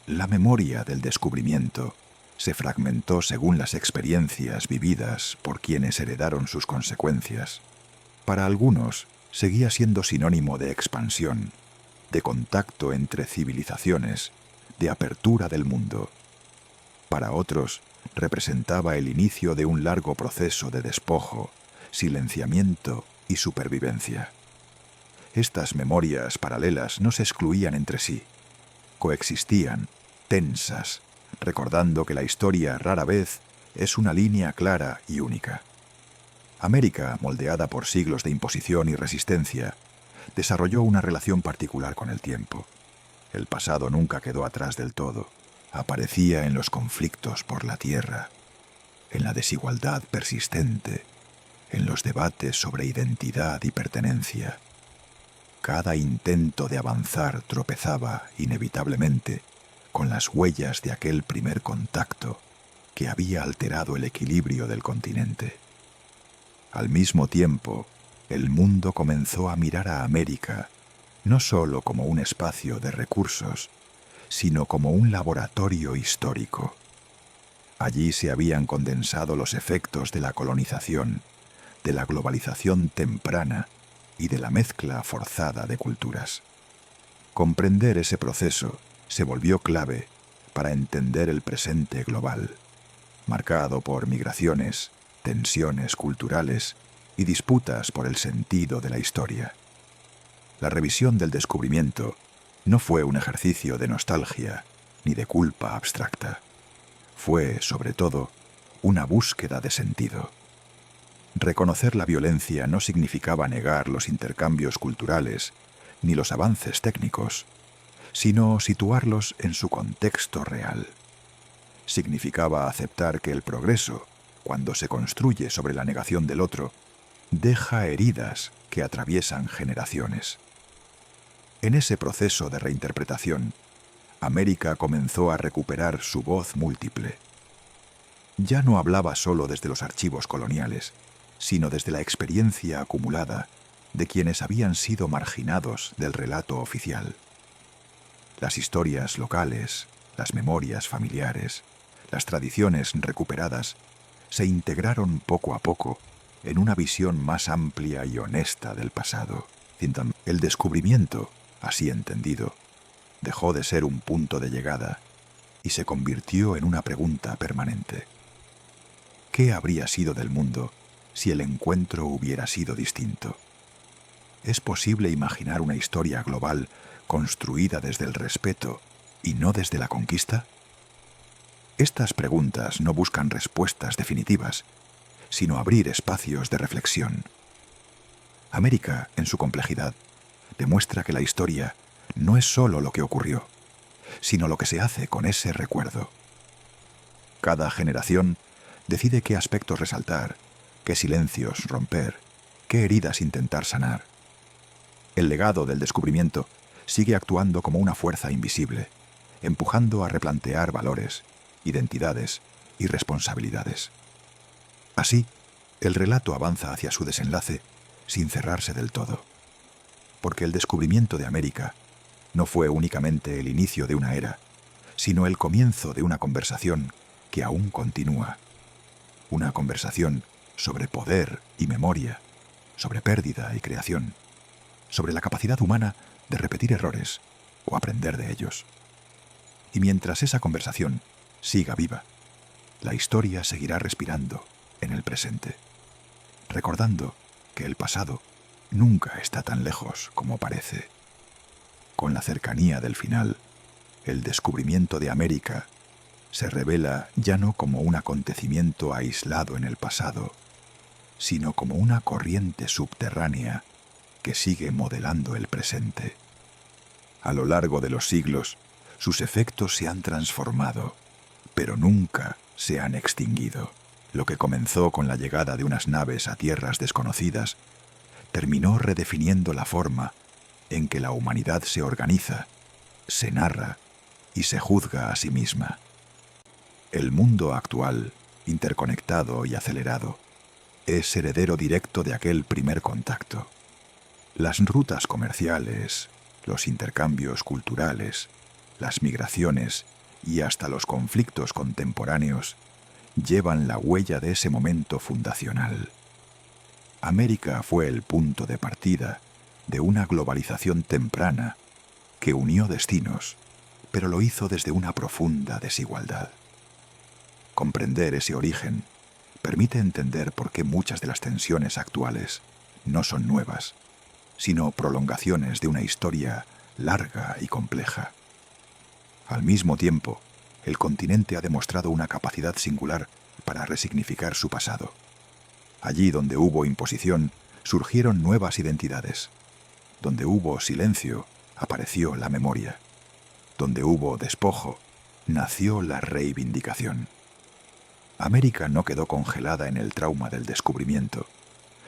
La memoria del descubrimiento se fragmentó según las experiencias vividas por quienes heredaron sus consecuencias. Para algunos, seguía siendo sinónimo de expansión, de contacto entre civilizaciones, de apertura del mundo. Para otros, representaba el inicio de un largo proceso de despojo, silenciamiento y supervivencia. Estas memorias paralelas no se excluían entre sí, coexistían, tensas, recordando que la historia rara vez es una línea clara y única. América, moldeada por siglos de imposición y resistencia, desarrolló una relación particular con el tiempo. El pasado nunca quedó atrás del todo. Aparecía en los conflictos por la tierra, en la desigualdad persistente, en los debates sobre identidad y pertenencia. Cada intento de avanzar tropezaba, inevitablemente, con las huellas de aquel primer contacto que había alterado el equilibrio del continente. Al mismo tiempo, el mundo comenzó a mirar a América no solo como un espacio de recursos, sino como un laboratorio histórico. Allí se habían condensado los efectos de la colonización, de la globalización temprana y de la mezcla forzada de culturas. Comprender ese proceso se volvió clave para entender el presente global, marcado por migraciones, tensiones culturales y disputas por el sentido de la historia. La revisión del descubrimiento no fue un ejercicio de nostalgia ni de culpa abstracta. Fue, sobre todo, una búsqueda de sentido. Reconocer la violencia no significaba negar los intercambios culturales ni los avances técnicos, sino situarlos en su contexto real. Significaba aceptar que el progreso, cuando se construye sobre la negación del otro, deja heridas que atraviesan generaciones. En ese proceso de reinterpretación, América comenzó a recuperar su voz múltiple. Ya no hablaba solo desde los archivos coloniales, sino desde la experiencia acumulada de quienes habían sido marginados del relato oficial. Las historias locales, las memorias familiares, las tradiciones recuperadas, se integraron poco a poco en una visión más amplia y honesta del pasado. El descubrimiento, así entendido, dejó de ser un punto de llegada y se convirtió en una pregunta permanente. ¿Qué habría sido del mundo si el encuentro hubiera sido distinto? ¿Es posible imaginar una historia global construida desde el respeto y no desde la conquista? Estas preguntas no buscan respuestas definitivas, sino abrir espacios de reflexión. América, en su complejidad, demuestra que la historia no es solo lo que ocurrió, sino lo que se hace con ese recuerdo. Cada generación decide qué aspectos resaltar, qué silencios romper, qué heridas intentar sanar. El legado del descubrimiento sigue actuando como una fuerza invisible, empujando a replantear valores, identidades y responsabilidades. Así, el relato avanza hacia su desenlace sin cerrarse del todo. Porque el descubrimiento de América no fue únicamente el inicio de una era, sino el comienzo de una conversación que aún continúa. Una conversación sobre poder y memoria, sobre pérdida y creación, sobre la capacidad humana de repetir errores o aprender de ellos. Y mientras esa conversación siga viva, la historia seguirá respirando en el presente, recordando que el pasado nunca está tan lejos como parece. Con la cercanía del final, el descubrimiento de América se revela ya no como un acontecimiento aislado en el pasado, sino como una corriente subterránea que sigue modelando el presente. A lo largo de los siglos, sus efectos se han transformado, pero nunca se han extinguido. Lo que comenzó con la llegada de unas naves a tierras desconocidas, terminó redefiniendo la forma en que la humanidad se organiza, se narra y se juzga a sí misma. El mundo actual, interconectado y acelerado, es heredero directo de aquel primer contacto. Las rutas comerciales, los intercambios culturales, las migraciones y hasta los conflictos contemporáneos llevan la huella de ese momento fundacional. América fue el punto de partida de una globalización temprana que unió destinos, pero lo hizo desde una profunda desigualdad. Comprender ese origen permite entender por qué muchas de las tensiones actuales no son nuevas, sino prolongaciones de una historia larga y compleja. Al mismo tiempo, el continente ha demostrado una capacidad singular para resignificar su pasado. Allí donde hubo imposición, surgieron nuevas identidades. Donde hubo silencio, apareció la memoria. Donde hubo despojo, nació la reivindicación. América no quedó congelada en el trauma del descubrimiento,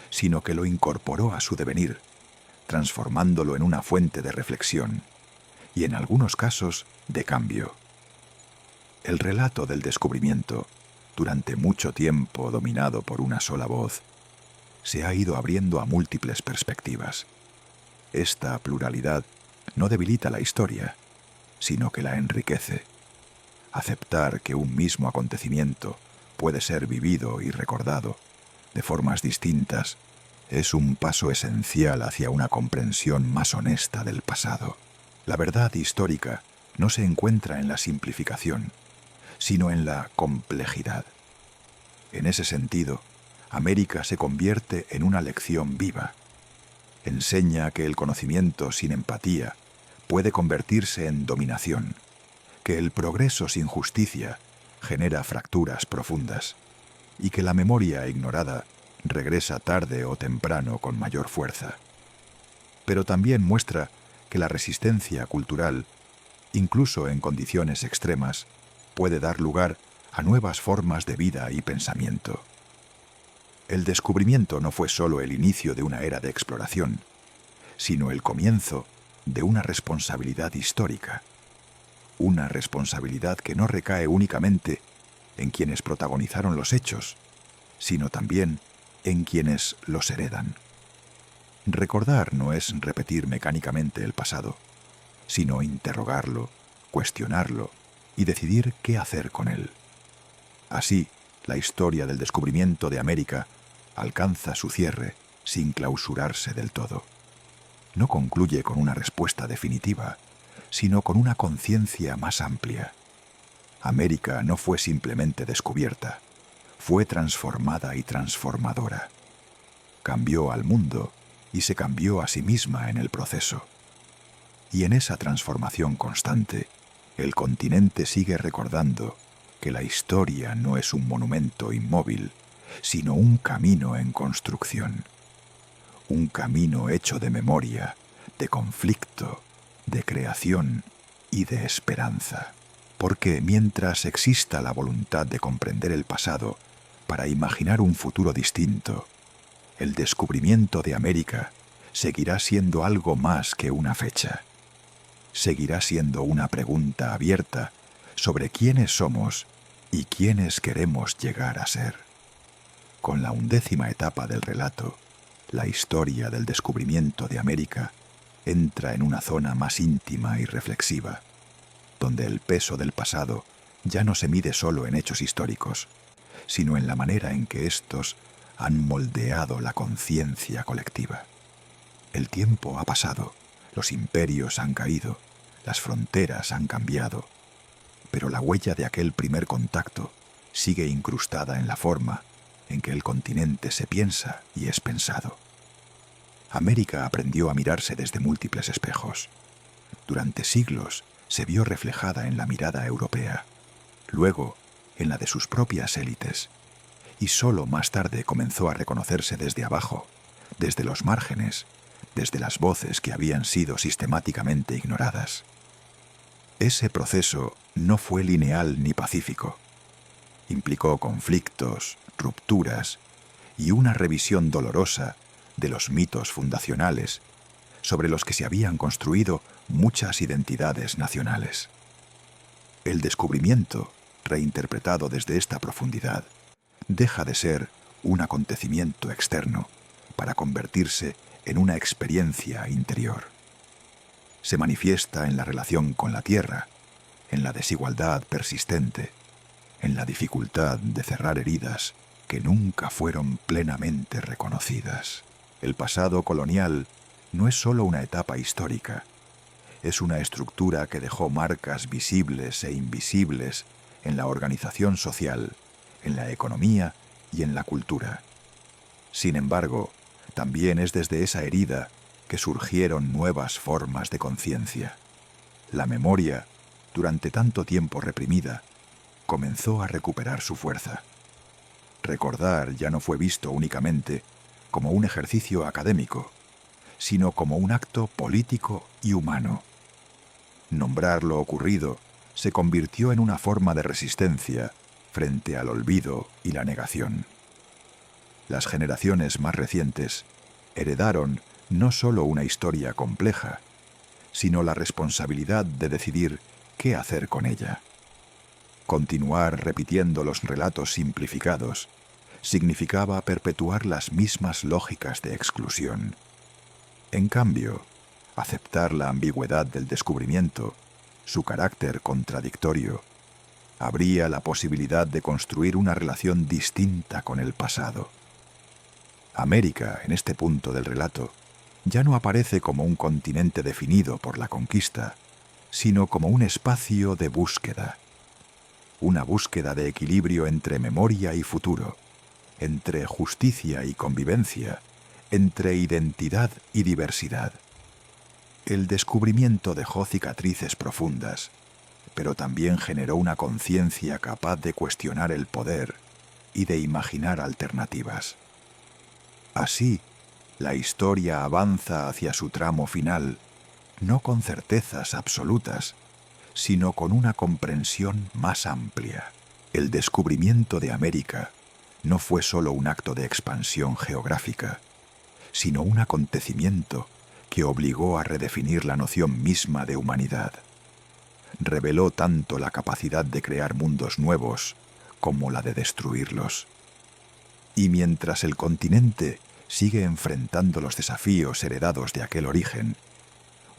sino que lo incorporó a su devenir, transformándolo en una fuente de reflexión y, en algunos casos, de cambio. El relato del descubrimiento, durante mucho tiempo dominado por una sola voz, se ha ido abriendo a múltiples perspectivas. Esta pluralidad no debilita la historia, sino que la enriquece. Aceptar que un mismo acontecimiento puede ser vivido y recordado de formas distintas es un paso esencial hacia una comprensión más honesta del pasado. La verdad histórica no se encuentra en la simplificación, sino en la complejidad. En ese sentido, América se convierte en una lección viva. Enseña que el conocimiento sin empatía puede convertirse en dominación, que el progreso sin justicia genera fracturas profundas y que la memoria ignorada regresa tarde o temprano con mayor fuerza. Pero también muestra que la resistencia cultural, incluso en condiciones extremas, puede dar lugar a nuevas formas de vida y pensamiento. El descubrimiento no fue solo el inicio de una era de exploración, sino el comienzo de una responsabilidad histórica. Una responsabilidad que no recae únicamente en quienes protagonizaron los hechos, sino también en quienes los heredan. Recordar no es repetir mecánicamente el pasado, sino interrogarlo, cuestionarlo y decidir qué hacer con él. Así, la historia del descubrimiento de América alcanza su cierre sin clausurarse del todo. No concluye con una respuesta definitiva, sino con una conciencia más amplia. América no fue simplemente descubierta, fue transformada y transformadora. Cambió al mundo y se cambió a sí misma en el proceso. Y en esa transformación constante, el continente sigue recordando que la historia no es un monumento inmóvil, sino un camino en construcción. Un camino hecho de memoria, de conflicto, de creación y de esperanza. Porque mientras exista la voluntad de comprender el pasado para imaginar un futuro distinto, el descubrimiento de América seguirá siendo algo más que una fecha. Seguirá siendo una pregunta abierta sobre quiénes somos y quiénes queremos llegar a ser. Con la 11ª etapa del relato, la historia del descubrimiento de América entra en una zona más íntima y reflexiva, donde el peso del pasado ya no se mide solo en hechos históricos, sino en la manera en que éstos han moldeado la conciencia colectiva. El tiempo ha pasado, los imperios han caído, las fronteras han cambiado, pero la huella de aquel primer contacto sigue incrustada en la forma en que el continente se piensa y es pensado. América aprendió a mirarse desde múltiples espejos. Durante siglos se vio reflejada en la mirada europea, luego en la de sus propias élites, y solo más tarde comenzó a reconocerse desde abajo, desde los márgenes, desde las voces que habían sido sistemáticamente ignoradas. Ese proceso no fue lineal ni pacífico. Implicó conflictos, rupturas y una revisión dolorosa de los mitos fundacionales sobre los que se habían construido muchas identidades nacionales. El descubrimiento, reinterpretado desde esta profundidad, deja de ser un acontecimiento externo para convertirse en una experiencia interior. Se manifiesta en la relación con la tierra, en la desigualdad persistente, en la dificultad de cerrar heridas que nunca fueron plenamente reconocidas. El pasado colonial no es solo una etapa histórica, es una estructura que dejó marcas visibles e invisibles en la organización social, en la economía y en la cultura. Sin embargo, también es desde esa herida que surgieron nuevas formas de conciencia. La memoria, durante tanto tiempo reprimida, comenzó a recuperar su fuerza. Recordar ya no fue visto únicamente como un ejercicio académico, sino como un acto político y humano. Nombrar lo ocurrido se convirtió en una forma de resistencia frente al olvido y la negación. Las generaciones más recientes heredaron no solo una historia compleja, sino la responsabilidad de decidir qué hacer con ella. Continuar repitiendo los relatos simplificados significaba perpetuar las mismas lógicas de exclusión. En cambio, aceptar la ambigüedad del descubrimiento, su carácter contradictorio, abría la posibilidad de construir una relación distinta con el pasado. América, en este punto del relato, ya no aparece como un continente definido por la conquista, sino como un espacio de búsqueda. Una búsqueda de equilibrio entre memoria y futuro, entre justicia y convivencia, entre identidad y diversidad. El descubrimiento dejó cicatrices profundas, pero también generó una conciencia capaz de cuestionar el poder y de imaginar alternativas. Así, la historia avanza hacia su tramo final, no con certezas absolutas, sino con una comprensión más amplia. El descubrimiento de América no fue solo un acto de expansión geográfica, sino un acontecimiento que obligó a redefinir la noción misma de humanidad. Reveló tanto la capacidad de crear mundos nuevos como la de destruirlos. Y mientras el continente sigue enfrentando los desafíos heredados de aquel origen,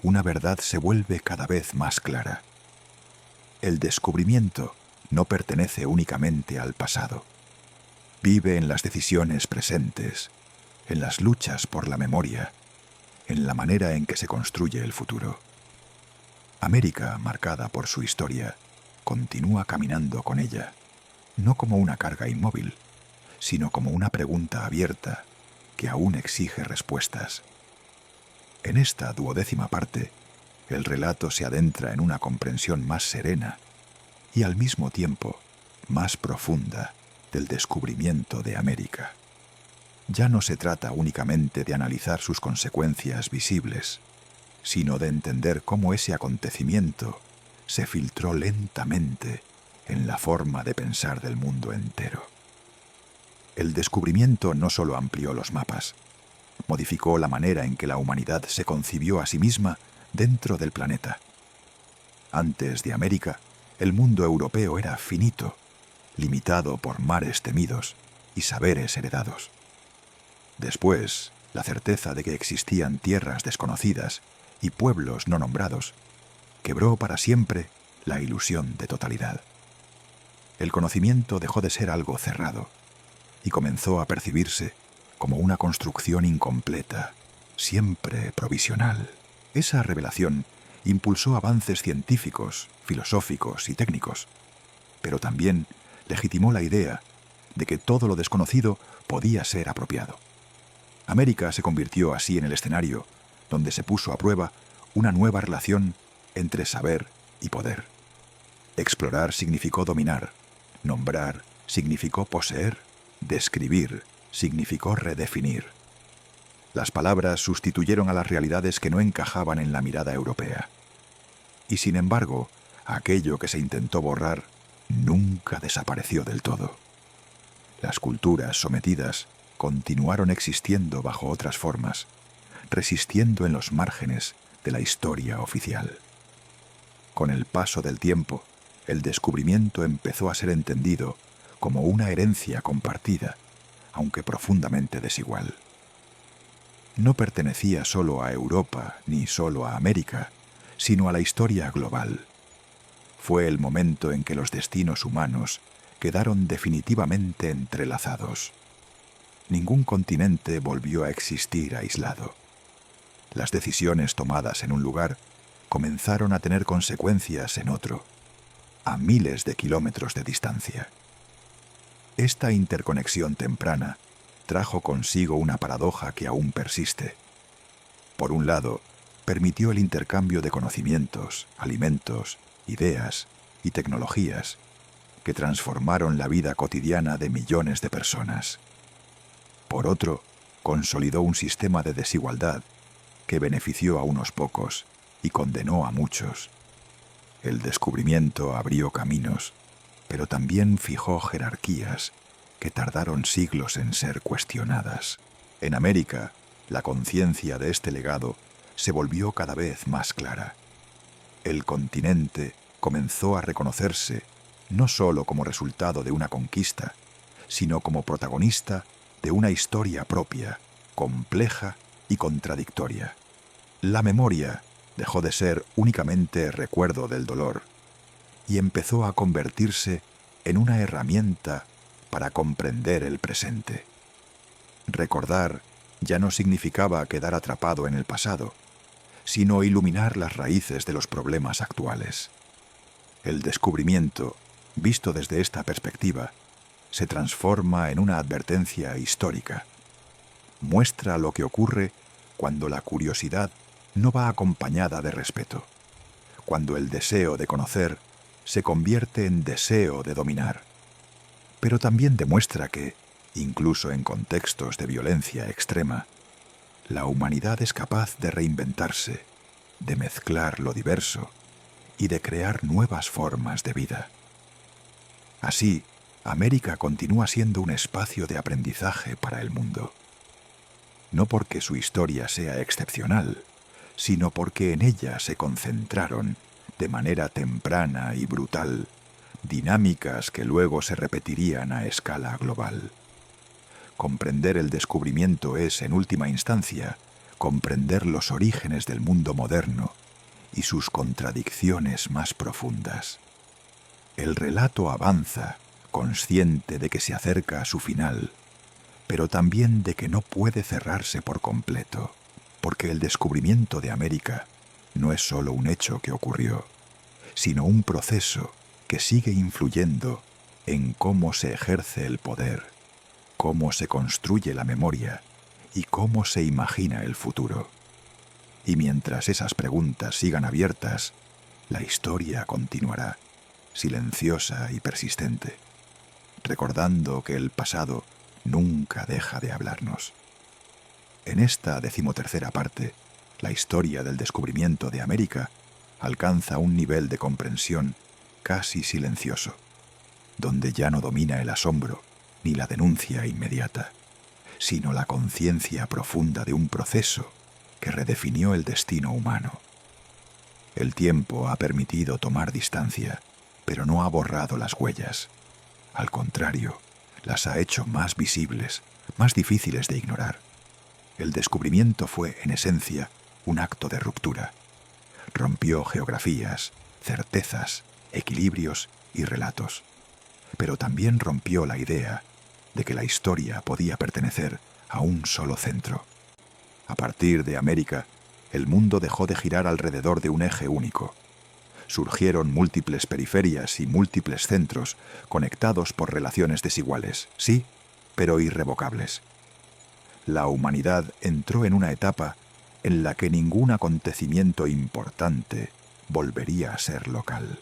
una verdad se vuelve cada vez más clara. El descubrimiento no pertenece únicamente al pasado. Vive en las decisiones presentes, en las luchas por la memoria, en la manera en que se construye el futuro. América, marcada por su historia, continúa caminando con ella, no como una carga inmóvil, sino como una pregunta abierta que aún exige respuestas. En esta 12ª parte, el relato se adentra en una comprensión más serena y al mismo tiempo más profunda del descubrimiento de América. Ya no se trata únicamente de analizar sus consecuencias visibles, sino de entender cómo ese acontecimiento se filtró lentamente en la forma de pensar del mundo entero. El descubrimiento no solo amplió los mapas, modificó la manera en que la humanidad se concibió a sí misma dentro del planeta. Antes de América, el mundo europeo era finito, limitado por mares temidos y saberes heredados. Después, la certeza de que existían tierras desconocidas y pueblos no nombrados quebró para siempre la ilusión de totalidad. El conocimiento dejó de ser algo cerrado y comenzó a percibirse como una construcción incompleta, siempre provisional. Esa revelación impulsó avances científicos, filosóficos y técnicos, pero también legitimó la idea de que todo lo desconocido podía ser apropiado. América se convirtió así en el escenario donde se puso a prueba una nueva relación entre saber y poder. Explorar significó dominar, nombrar significó poseer, describir significó redefinir. Las palabras sustituyeron a las realidades que no encajaban en la mirada europea. Y sin embargo, aquello que se intentó borrar nunca desapareció del todo. Las culturas sometidas continuaron existiendo bajo otras formas, resistiendo en los márgenes de la historia oficial. Con el paso del tiempo, el descubrimiento empezó a ser entendido como una herencia compartida, aunque profundamente desigual. No pertenecía solo a Europa ni solo a América, sino a la historia global. Fue el momento en que los destinos humanos quedaron definitivamente entrelazados. Ningún continente volvió a existir aislado. Las decisiones tomadas en un lugar comenzaron a tener consecuencias en otro, a miles de kilómetros de distancia. Esta interconexión temprana trajo consigo una paradoja que aún persiste. Por un lado, permitió el intercambio de conocimientos, alimentos, ideas y tecnologías que transformaron la vida cotidiana de millones de personas. Por otro, consolidó un sistema de desigualdad que benefició a unos pocos y condenó a muchos. El descubrimiento abrió caminos, pero también fijó jerarquías que tardaron siglos en ser cuestionadas. En América, la conciencia de este legado se volvió cada vez más clara. El continente comenzó a reconocerse no solo como resultado de una conquista, sino como protagonista de una historia propia, compleja y contradictoria. La memoria dejó de ser únicamente recuerdo del dolor y empezó a convertirse en una herramienta para comprender el presente. Recordar ya no significaba quedar atrapado en el pasado, sino iluminar las raíces de los problemas actuales. El descubrimiento, visto desde esta perspectiva, se transforma en una advertencia histórica. Muestra lo que ocurre cuando la curiosidad no va acompañada de respeto, cuando el deseo de conocer se convierte en deseo de dominar. Pero también demuestra que, incluso en contextos de violencia extrema, la humanidad es capaz de reinventarse, de mezclar lo diverso y de crear nuevas formas de vida. Así, América continúa siendo un espacio de aprendizaje para el mundo. No porque su historia sea excepcional, sino porque en ella se concentraron, de manera temprana y brutal, dinámicas que luego se repetirían a escala global. comprender el descubrimiento es, en última instancia, comprender los orígenes del mundo moderno y sus contradicciones más profundas. El relato avanza, consciente de que se acerca a su final, pero también de que no puede cerrarse por completo, porque el descubrimiento de América no es solo un hecho que ocurrió, sino un proceso que sigue influyendo en cómo se ejerce el poder, cómo se construye la memoria y cómo se imagina el futuro. Y mientras esas preguntas sigan abiertas, la historia continuará, silenciosa y persistente, recordando que el pasado nunca deja de hablarnos. En esta 13ª parte, la historia del descubrimiento de América alcanza un nivel de comprensión casi silencioso, donde ya no domina el asombro ni la denuncia inmediata, sino la conciencia profunda de un proceso que redefinió el destino humano. El tiempo ha permitido tomar distancia, pero no ha borrado las huellas. Al contrario, las ha hecho más visibles, más difíciles de ignorar. El descubrimiento fue, en esencia, un acto de ruptura. Rompió geografías, certezas, equilibrios y relatos. Pero también rompió la idea de que la historia podía pertenecer a un solo centro. A partir de América, el mundo dejó de girar alrededor de un eje único. Surgieron múltiples periferias y múltiples centros conectados por relaciones desiguales, sí, pero irrevocables. La humanidad entró en una etapa en la que ningún acontecimiento importante volvería a ser local.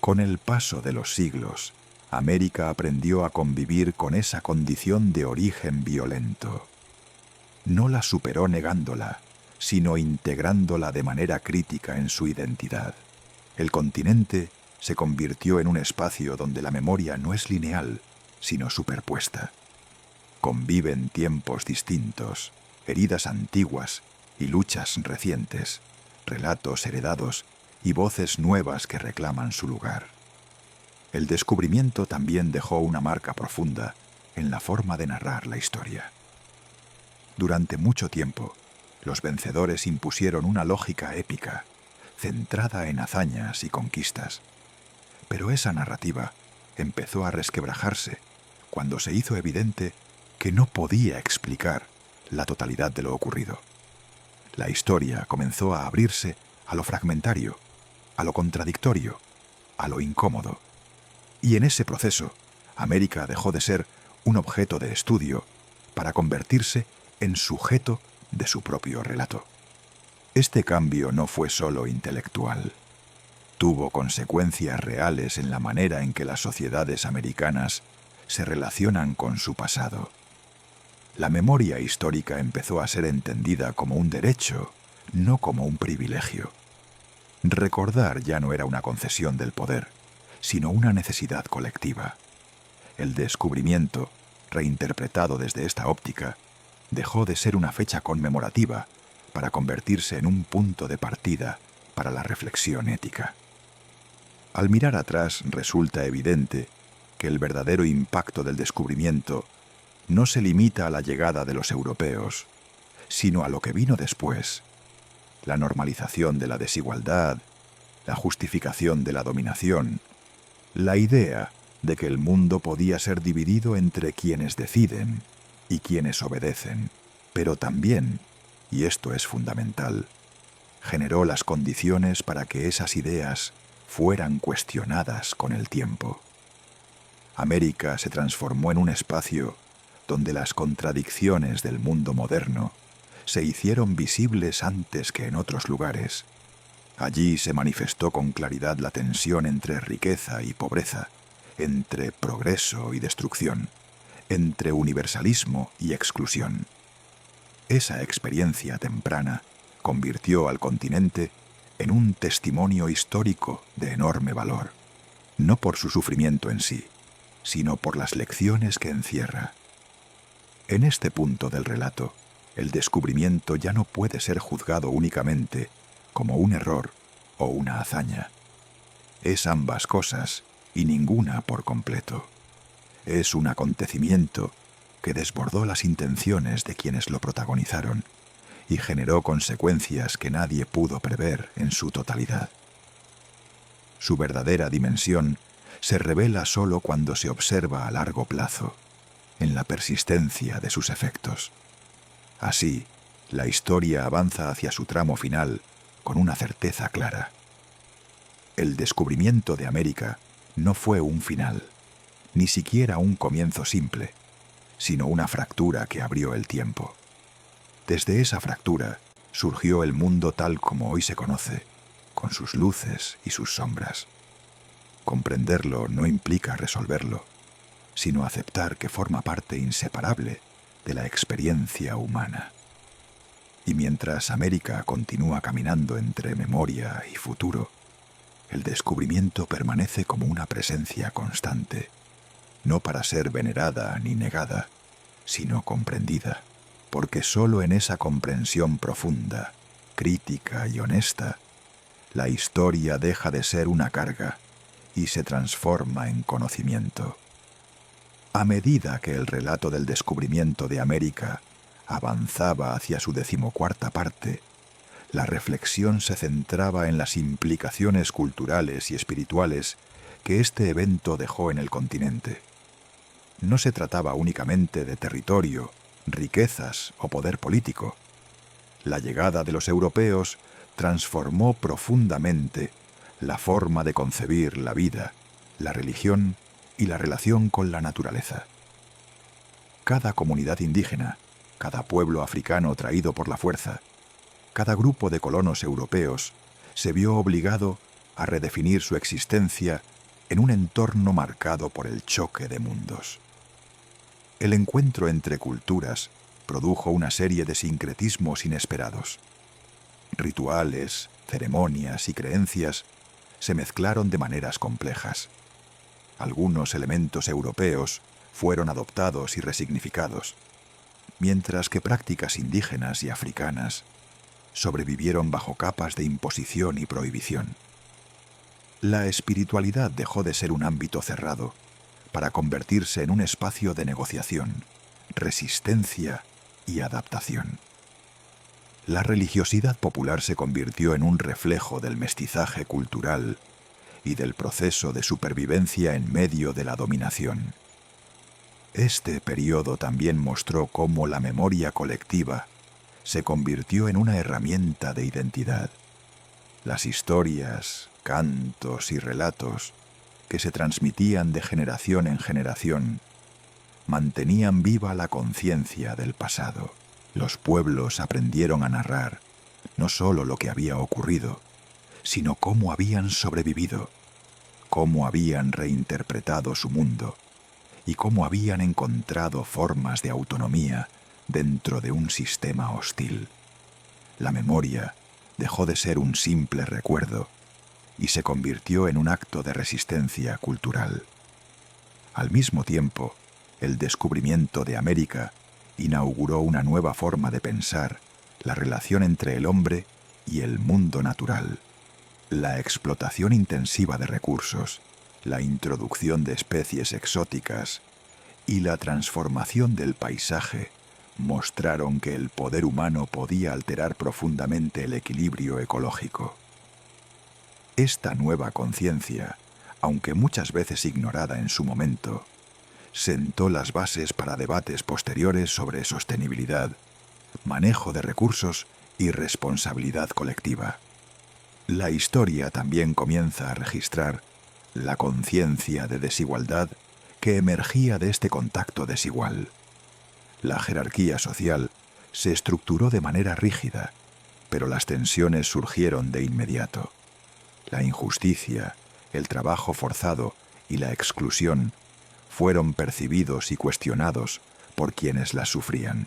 Con el paso de los siglos, América aprendió a convivir con esa condición de origen violento. No la superó negándola, sino integrándola de manera crítica en su identidad. El continente se convirtió en un espacio donde la memoria no es lineal, sino superpuesta. Conviven tiempos distintos, heridas antiguas y luchas recientes, relatos heredados y voces nuevas que reclaman su lugar. El descubrimiento también dejó una marca profunda en la forma de narrar la historia. Durante mucho tiempo, los vencedores impusieron una lógica épica, centrada en hazañas y conquistas. Pero esa narrativa empezó a resquebrajarse cuando se hizo evidente que no podía explicar la totalidad de lo ocurrido. La historia comenzó a abrirse a lo fragmentario, a lo contradictorio, a lo incómodo. Y en ese proceso, América dejó de ser un objeto de estudio para convertirse en sujeto de su propio relato. Este cambio no fue solo intelectual. Tuvo consecuencias reales en la manera en que las sociedades americanas se relacionan con su pasado. La memoria histórica empezó a ser entendida como un derecho, no como un privilegio. Recordar ya no era una concesión del poder, sino una necesidad colectiva. El descubrimiento, reinterpretado desde esta óptica, dejó de ser una fecha conmemorativa para convertirse en un punto de partida para la reflexión ética. Al mirar atrás resulta evidente que el verdadero impacto del descubrimiento no se limita a la llegada de los europeos, sino a lo que vino después: la normalización de la desigualdad, la justificación de la dominación, la idea de que el mundo podía ser dividido entre quienes deciden y quienes obedecen, pero también, y esto es fundamental, generó las condiciones para que esas ideas fueran cuestionadas con el tiempo. América se transformó en un espacio donde las contradicciones del mundo moderno se hicieron visibles antes que en otros lugares. Allí se manifestó con claridad la tensión entre riqueza y pobreza, entre progreso y destrucción, entre universalismo y exclusión. Esa experiencia temprana convirtió al continente en un testimonio histórico de enorme valor, no por su sufrimiento en sí, sino por las lecciones que encierra. En este punto del relato, el descubrimiento ya no puede ser juzgado únicamente como un error o una hazaña. Es ambas cosas y ninguna por completo. Es un acontecimiento que desbordó las intenciones de quienes lo protagonizaron y generó consecuencias que nadie pudo prever en su totalidad. Su verdadera dimensión se revela solo cuando se observa a largo plazo, en la persistencia de sus efectos. Así, la historia avanza hacia su tramo final con una certeza clara. El descubrimiento de América no fue un final, ni siquiera un comienzo simple, sino una fractura que abrió el tiempo. Desde esa fractura surgió el mundo tal como hoy se conoce, con sus luces y sus sombras. Comprenderlo no implica resolverlo, sino aceptar que forma parte inseparable de la experiencia humana. Y mientras América continúa caminando entre memoria y futuro, el descubrimiento permanece como una presencia constante, no para ser venerada ni negada, sino comprendida, porque sólo en esa comprensión profunda, crítica y honesta, la historia deja de ser una carga y se transforma en conocimiento. A medida que el relato del descubrimiento de América avanzaba hacia su 14ª parte, la reflexión se centraba en las implicaciones culturales y espirituales que este evento dejó en el continente. No se trataba únicamente de territorio, riquezas o poder político. La llegada de los europeos transformó profundamente la forma de concebir la vida, la religión y la relación con la naturaleza. Cada comunidad indígena, cada pueblo africano traído por la fuerza, cada grupo de colonos europeos se vio obligado a redefinir su existencia en un entorno marcado por el choque de mundos. El encuentro entre culturas produjo una serie de sincretismos inesperados. Rituales, ceremonias y creencias se mezclaron de maneras complejas. Algunos elementos europeos fueron adoptados y resignificados, mientras que prácticas indígenas y africanas sobrevivieron bajo capas de imposición y prohibición. La espiritualidad dejó de ser un ámbito cerrado para convertirse en un espacio de negociación, resistencia y adaptación. La religiosidad popular se convirtió en un reflejo del mestizaje cultural y del proceso de supervivencia en medio de la dominación. Este periodo también mostró cómo la memoria colectiva se convirtió en una herramienta de identidad. Las historias, cantos y relatos que se transmitían de generación en generación mantenían viva la conciencia del pasado. Los pueblos aprendieron a narrar no solo lo que había ocurrido, sino cómo habían sobrevivido, cómo habían reinterpretado su mundo y cómo habían encontrado formas de autonomía dentro de un sistema hostil. La memoria dejó de ser un simple recuerdo y se convirtió en un acto de resistencia cultural. Al mismo tiempo, el descubrimiento de América inauguró una nueva forma de pensar la relación entre el hombre y el mundo natural. La explotación intensiva de recursos, la introducción de especies exóticas y la transformación del paisaje mostraron que el poder humano podía alterar profundamente el equilibrio ecológico. Esta nueva conciencia, aunque muchas veces ignorada en su momento, sentó las bases para debates posteriores sobre sostenibilidad, manejo de recursos y responsabilidad colectiva. La historia también comienza a registrar la conciencia de desigualdad que emergía de este contacto desigual. La jerarquía social se estructuró de manera rígida, pero las tensiones surgieron de inmediato. La injusticia, el trabajo forzado y la exclusión fueron percibidos y cuestionados por quienes las sufrían.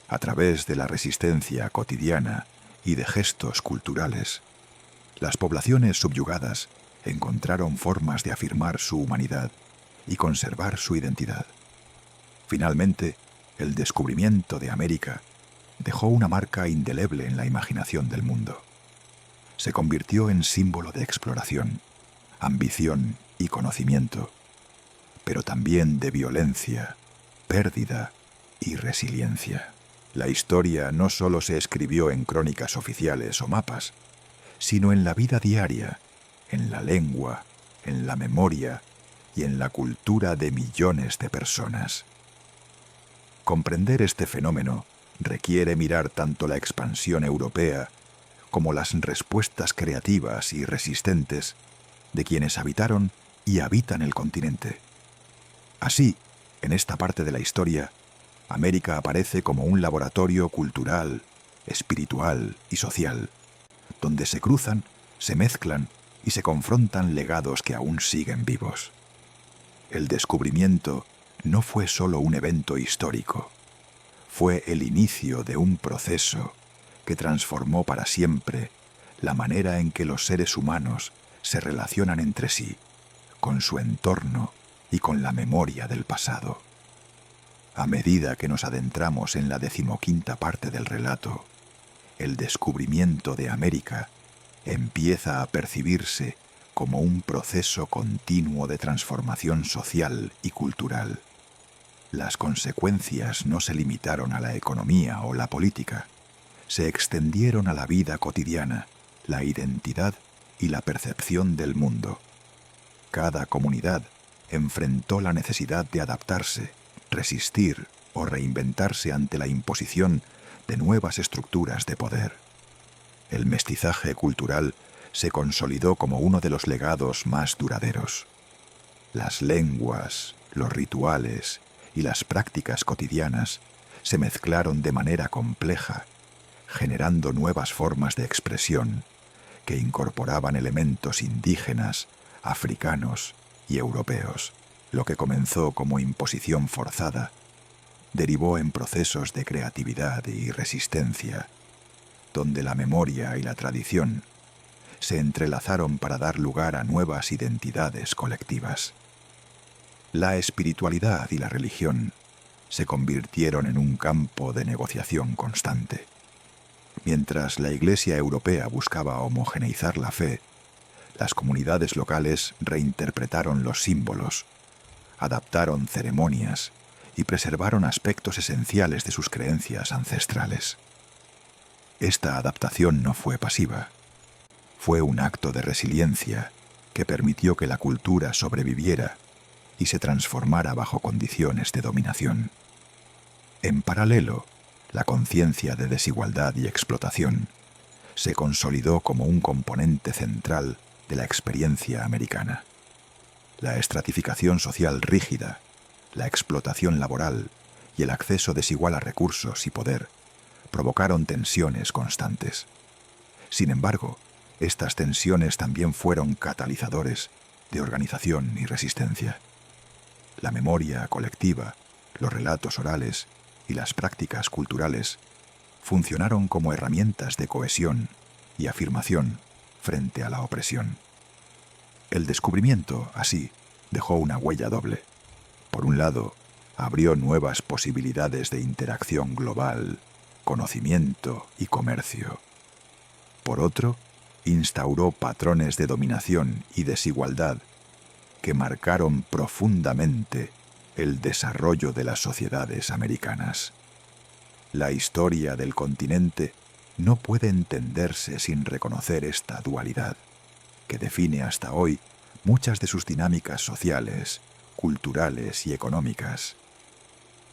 A través de la resistencia cotidiana y de gestos culturales, las poblaciones subyugadas encontraron formas de afirmar su humanidad y conservar su identidad. Finalmente, el descubrimiento de América dejó una marca indeleble en la imaginación del mundo. Se convirtió en símbolo de exploración, ambición y conocimiento, pero también de violencia, pérdida y resiliencia. La historia no solo se escribió en crónicas oficiales o mapas, sino en la vida diaria, en la lengua, en la memoria y en la cultura de millones de personas. Comprender este fenómeno requiere mirar tanto la expansión europea como las respuestas creativas y resistentes de quienes habitaron y habitan el continente. Así, en esta parte de la historia, América aparece como un laboratorio cultural, espiritual y social, donde se cruzan, se mezclan y se confrontan legados que aún siguen vivos. El descubrimiento no fue solo un evento histórico, fue el inicio de un proceso que transformó para siempre la manera en que los seres humanos se relacionan entre sí, con su entorno y con la memoria del pasado. A medida que nos adentramos en la 15ª parte del relato, el descubrimiento de América empieza a percibirse como un proceso continuo de transformación social y cultural. Las consecuencias no se limitaron a la economía o la política, se extendieron a la vida cotidiana, la identidad y la percepción del mundo. Cada comunidad enfrentó la necesidad de adaptarse, resistir o reinventarse ante la imposición de nuevas estructuras de poder. El mestizaje cultural se consolidó como uno de los legados más duraderos. Las lenguas, los rituales y las prácticas cotidianas se mezclaron de manera compleja, generando nuevas formas de expresión que incorporaban elementos indígenas, africanos y europeos. Lo que comenzó como imposición forzada derivó en procesos de creatividad y resistencia, donde la memoria y la tradición se entrelazaron para dar lugar a nuevas identidades colectivas. La espiritualidad y la religión se convirtieron en un campo de negociación constante. Mientras la Iglesia europea buscaba homogeneizar la fe, las comunidades locales reinterpretaron los símbolos, adaptaron ceremonias y preservaron aspectos esenciales de sus creencias ancestrales. Esta adaptación no fue pasiva. Fue un acto de resiliencia que permitió que la cultura sobreviviera y se transformara bajo condiciones de dominación. En paralelo, la conciencia de desigualdad y explotación se consolidó como un componente central de la experiencia americana. La estratificación social rígida, la explotación laboral y el acceso desigual a recursos y poder provocaron tensiones constantes. Sin embargo, estas tensiones también fueron catalizadores de organización y resistencia. La memoria colectiva, los relatos orales y las prácticas culturales funcionaron como herramientas de cohesión y afirmación frente a la opresión. El descubrimiento, así, dejó una huella doble. Por un lado, abrió nuevas posibilidades de interacción global, conocimiento y comercio. Por otro, instauró patrones de dominación y desigualdad que marcaron profundamente el desarrollo de las sociedades americanas. La historia del continente no puede entenderse sin reconocer esta dualidad, que define hasta hoy muchas de sus dinámicas sociales, culturales y económicas.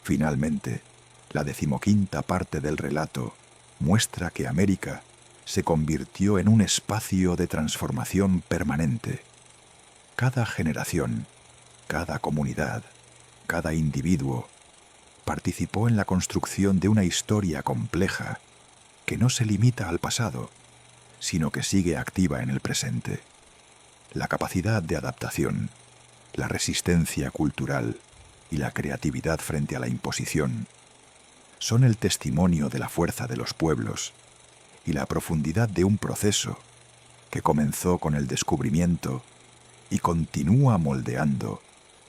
Finalmente, la 15ª parte del relato muestra que América se convirtió en un espacio de transformación permanente. Cada generación, cada comunidad, cada individuo participó en la construcción de una historia compleja que no se limita al pasado, sino que sigue activa en el presente. La capacidad de adaptación, la resistencia cultural y la creatividad frente a la imposición son el testimonio de la fuerza de los pueblos y la profundidad de un proceso que comenzó con el descubrimiento y continúa moldeando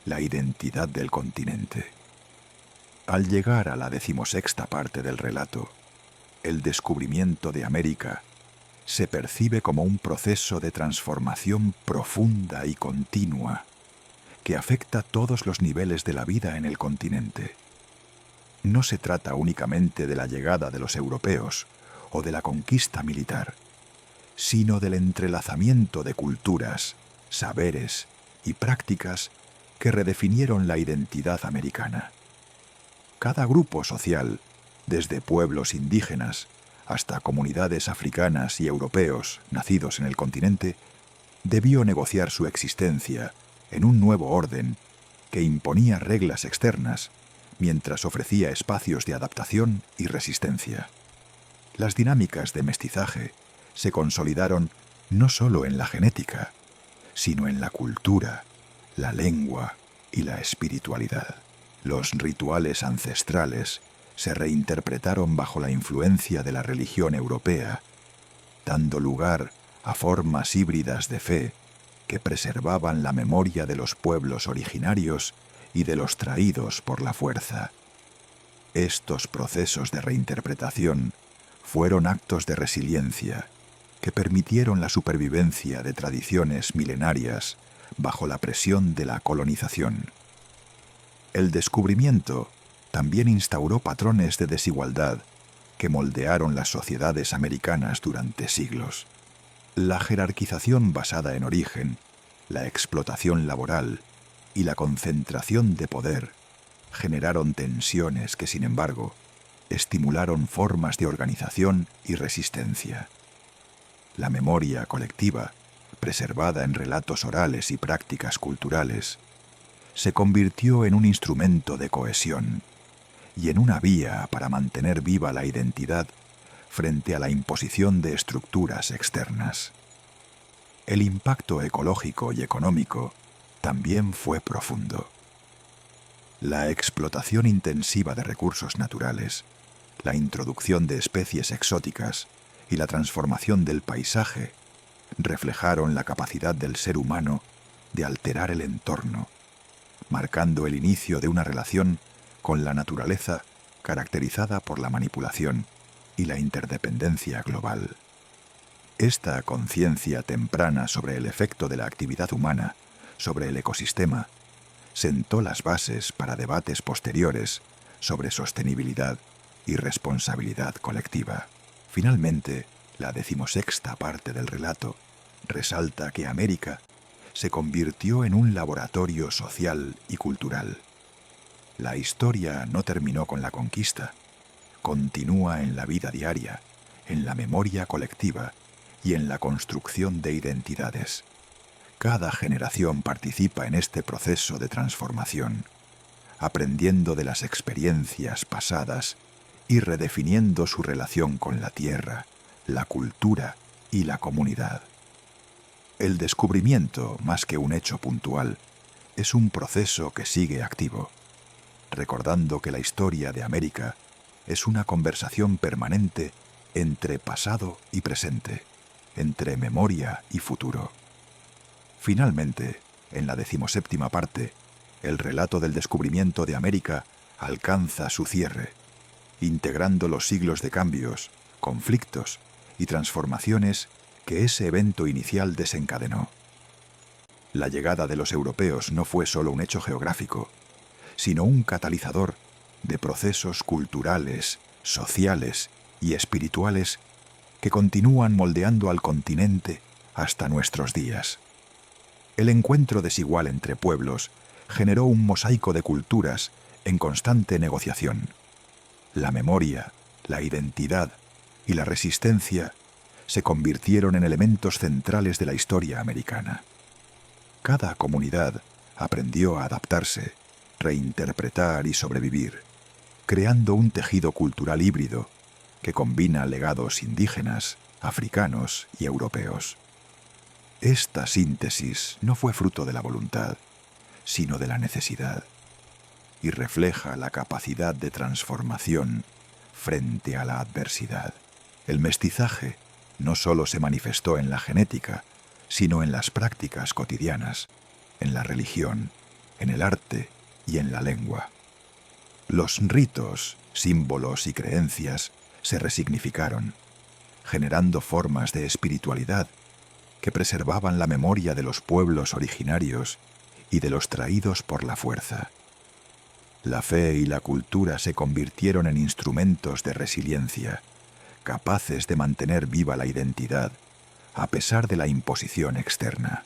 la identidad del continente. Al llegar a la 16ª parte del relato, el descubrimiento de América se percibe como un proceso de transformación profunda y continua que afecta todos los niveles de la vida en el continente, No se trata únicamente de la llegada de los europeos o de la conquista militar, sino del entrelazamiento de culturas, saberes y prácticas que redefinieron la identidad americana. Cada grupo social, desde pueblos indígenas hasta comunidades africanas y europeos nacidos en el continente, debió negociar su existencia en un nuevo orden que imponía reglas externas mientras ofrecía espacios de adaptación y resistencia. Las dinámicas de mestizaje se consolidaron no solo en la genética, sino en la cultura, la lengua y la espiritualidad. Los rituales ancestrales se reinterpretaron bajo la influencia de la religión europea, dando lugar a formas híbridas de fe que preservaban la memoria de los pueblos originarios y de los traídos por la fuerza. Estos procesos de reinterpretación fueron actos de resiliencia que permitieron la supervivencia de tradiciones milenarias bajo la presión de la colonización. El descubrimiento también instauró patrones de desigualdad que moldearon las sociedades americanas durante siglos. La jerarquización basada en origen, la explotación laboral y la concentración de poder generaron tensiones que, sin embargo, estimularon formas de organización y resistencia. La memoria colectiva, preservada en relatos orales y prácticas culturales, se convirtió en un instrumento de cohesión y en una vía para mantener viva la identidad frente a la imposición de estructuras externas. El impacto ecológico y económico también fue profundo. La explotación intensiva de recursos naturales, la introducción de especies exóticas y la transformación del paisaje reflejaron la capacidad del ser humano de alterar el entorno, marcando el inicio de una relación con la naturaleza caracterizada por la manipulación y la interdependencia global. Esta conciencia temprana sobre el efecto de la actividad humana sobre el ecosistema sentó las bases para debates posteriores sobre sostenibilidad y responsabilidad colectiva. Finalmente, la 16ª parte del relato resalta que América se convirtió en un laboratorio social y cultural. La historia no terminó con la conquista, continúa en la vida diaria, en la memoria colectiva y en la construcción de identidades. Cada generación participa en este proceso de transformación, aprendiendo de las experiencias pasadas y redefiniendo su relación con la tierra, la cultura y la comunidad. El descubrimiento, más que un hecho puntual, es un proceso que sigue activo, recordando que la historia de América es una conversación permanente entre pasado y presente, entre memoria y futuro. Finalmente, en la 17ª parte, el relato del descubrimiento de América alcanza su cierre, integrando los siglos de cambios, conflictos y transformaciones que ese evento inicial desencadenó. La llegada de los europeos no fue solo un hecho geográfico, sino un catalizador de procesos culturales, sociales y espirituales que continúan moldeando al continente hasta nuestros días. El encuentro desigual entre pueblos generó un mosaico de culturas en constante negociación. La memoria, la identidad y la resistencia se convirtieron en elementos centrales de la historia americana. Cada comunidad aprendió a adaptarse, reinterpretar y sobrevivir, creando un tejido cultural híbrido que combina legados indígenas, africanos y europeos. Esta síntesis no fue fruto de la voluntad, sino de la necesidad, y refleja la capacidad de transformación frente a la adversidad. El mestizaje no solo se manifestó en la genética, sino en las prácticas cotidianas, en la religión, en el arte y en la lengua. Los ritos, símbolos y creencias se resignificaron, generando formas de espiritualidad que preservaban la memoria de los pueblos originarios y de los traídos por la fuerza. La fe y la cultura se convirtieron en instrumentos de resiliencia, capaces de mantener viva la identidad, a pesar de la imposición externa.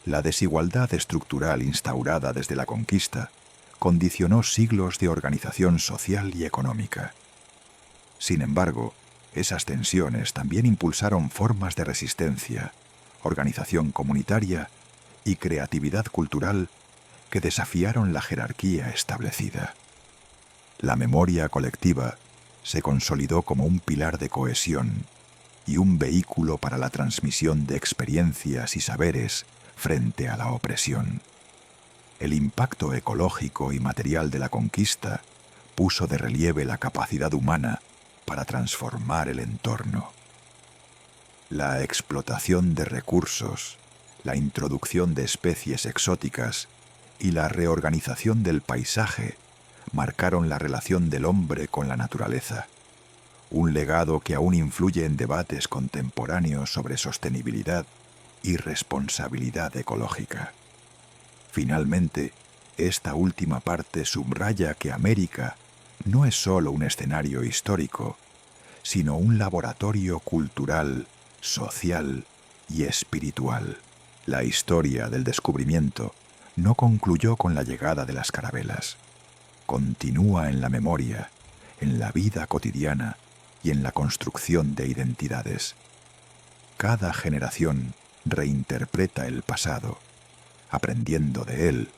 La desigualdad estructural instaurada desde la conquista condicionó siglos de organización social y económica. Sin embargo, esas tensiones también impulsaron formas de resistencia, organización comunitaria y creatividad cultural que desafiaron la jerarquía establecida. La memoria colectiva se consolidó como un pilar de cohesión y un vehículo para la transmisión de experiencias y saberes frente a la opresión. El impacto ecológico y material de la conquista puso de relieve la capacidad humana para transformar el entorno. La explotación de recursos, la introducción de especies exóticas y la reorganización del paisaje marcaron la relación del hombre con la naturaleza, un legado que aún influye en debates contemporáneos sobre sostenibilidad y responsabilidad ecológica. Finalmente, esta última parte subraya que América no es solo un escenario histórico, sino un laboratorio cultural, social y espiritual. La historia del descubrimiento no concluyó con la llegada de las carabelas. Continúa en la memoria, en la vida cotidiana y en la construcción de identidades. Cada generación reinterpreta el pasado, aprendiendo de él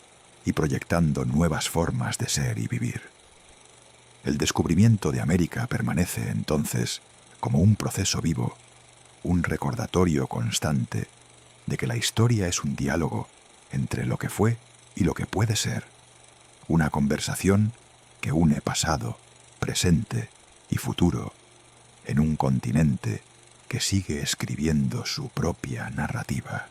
y proyectando nuevas formas de ser y vivir. El descubrimiento de América permanece, entonces, como un proceso vivo, un recordatorio constante de que la historia es un diálogo entre lo que fue y lo que puede ser, una conversación que une pasado, presente y futuro en un continente que sigue escribiendo su propia narrativa.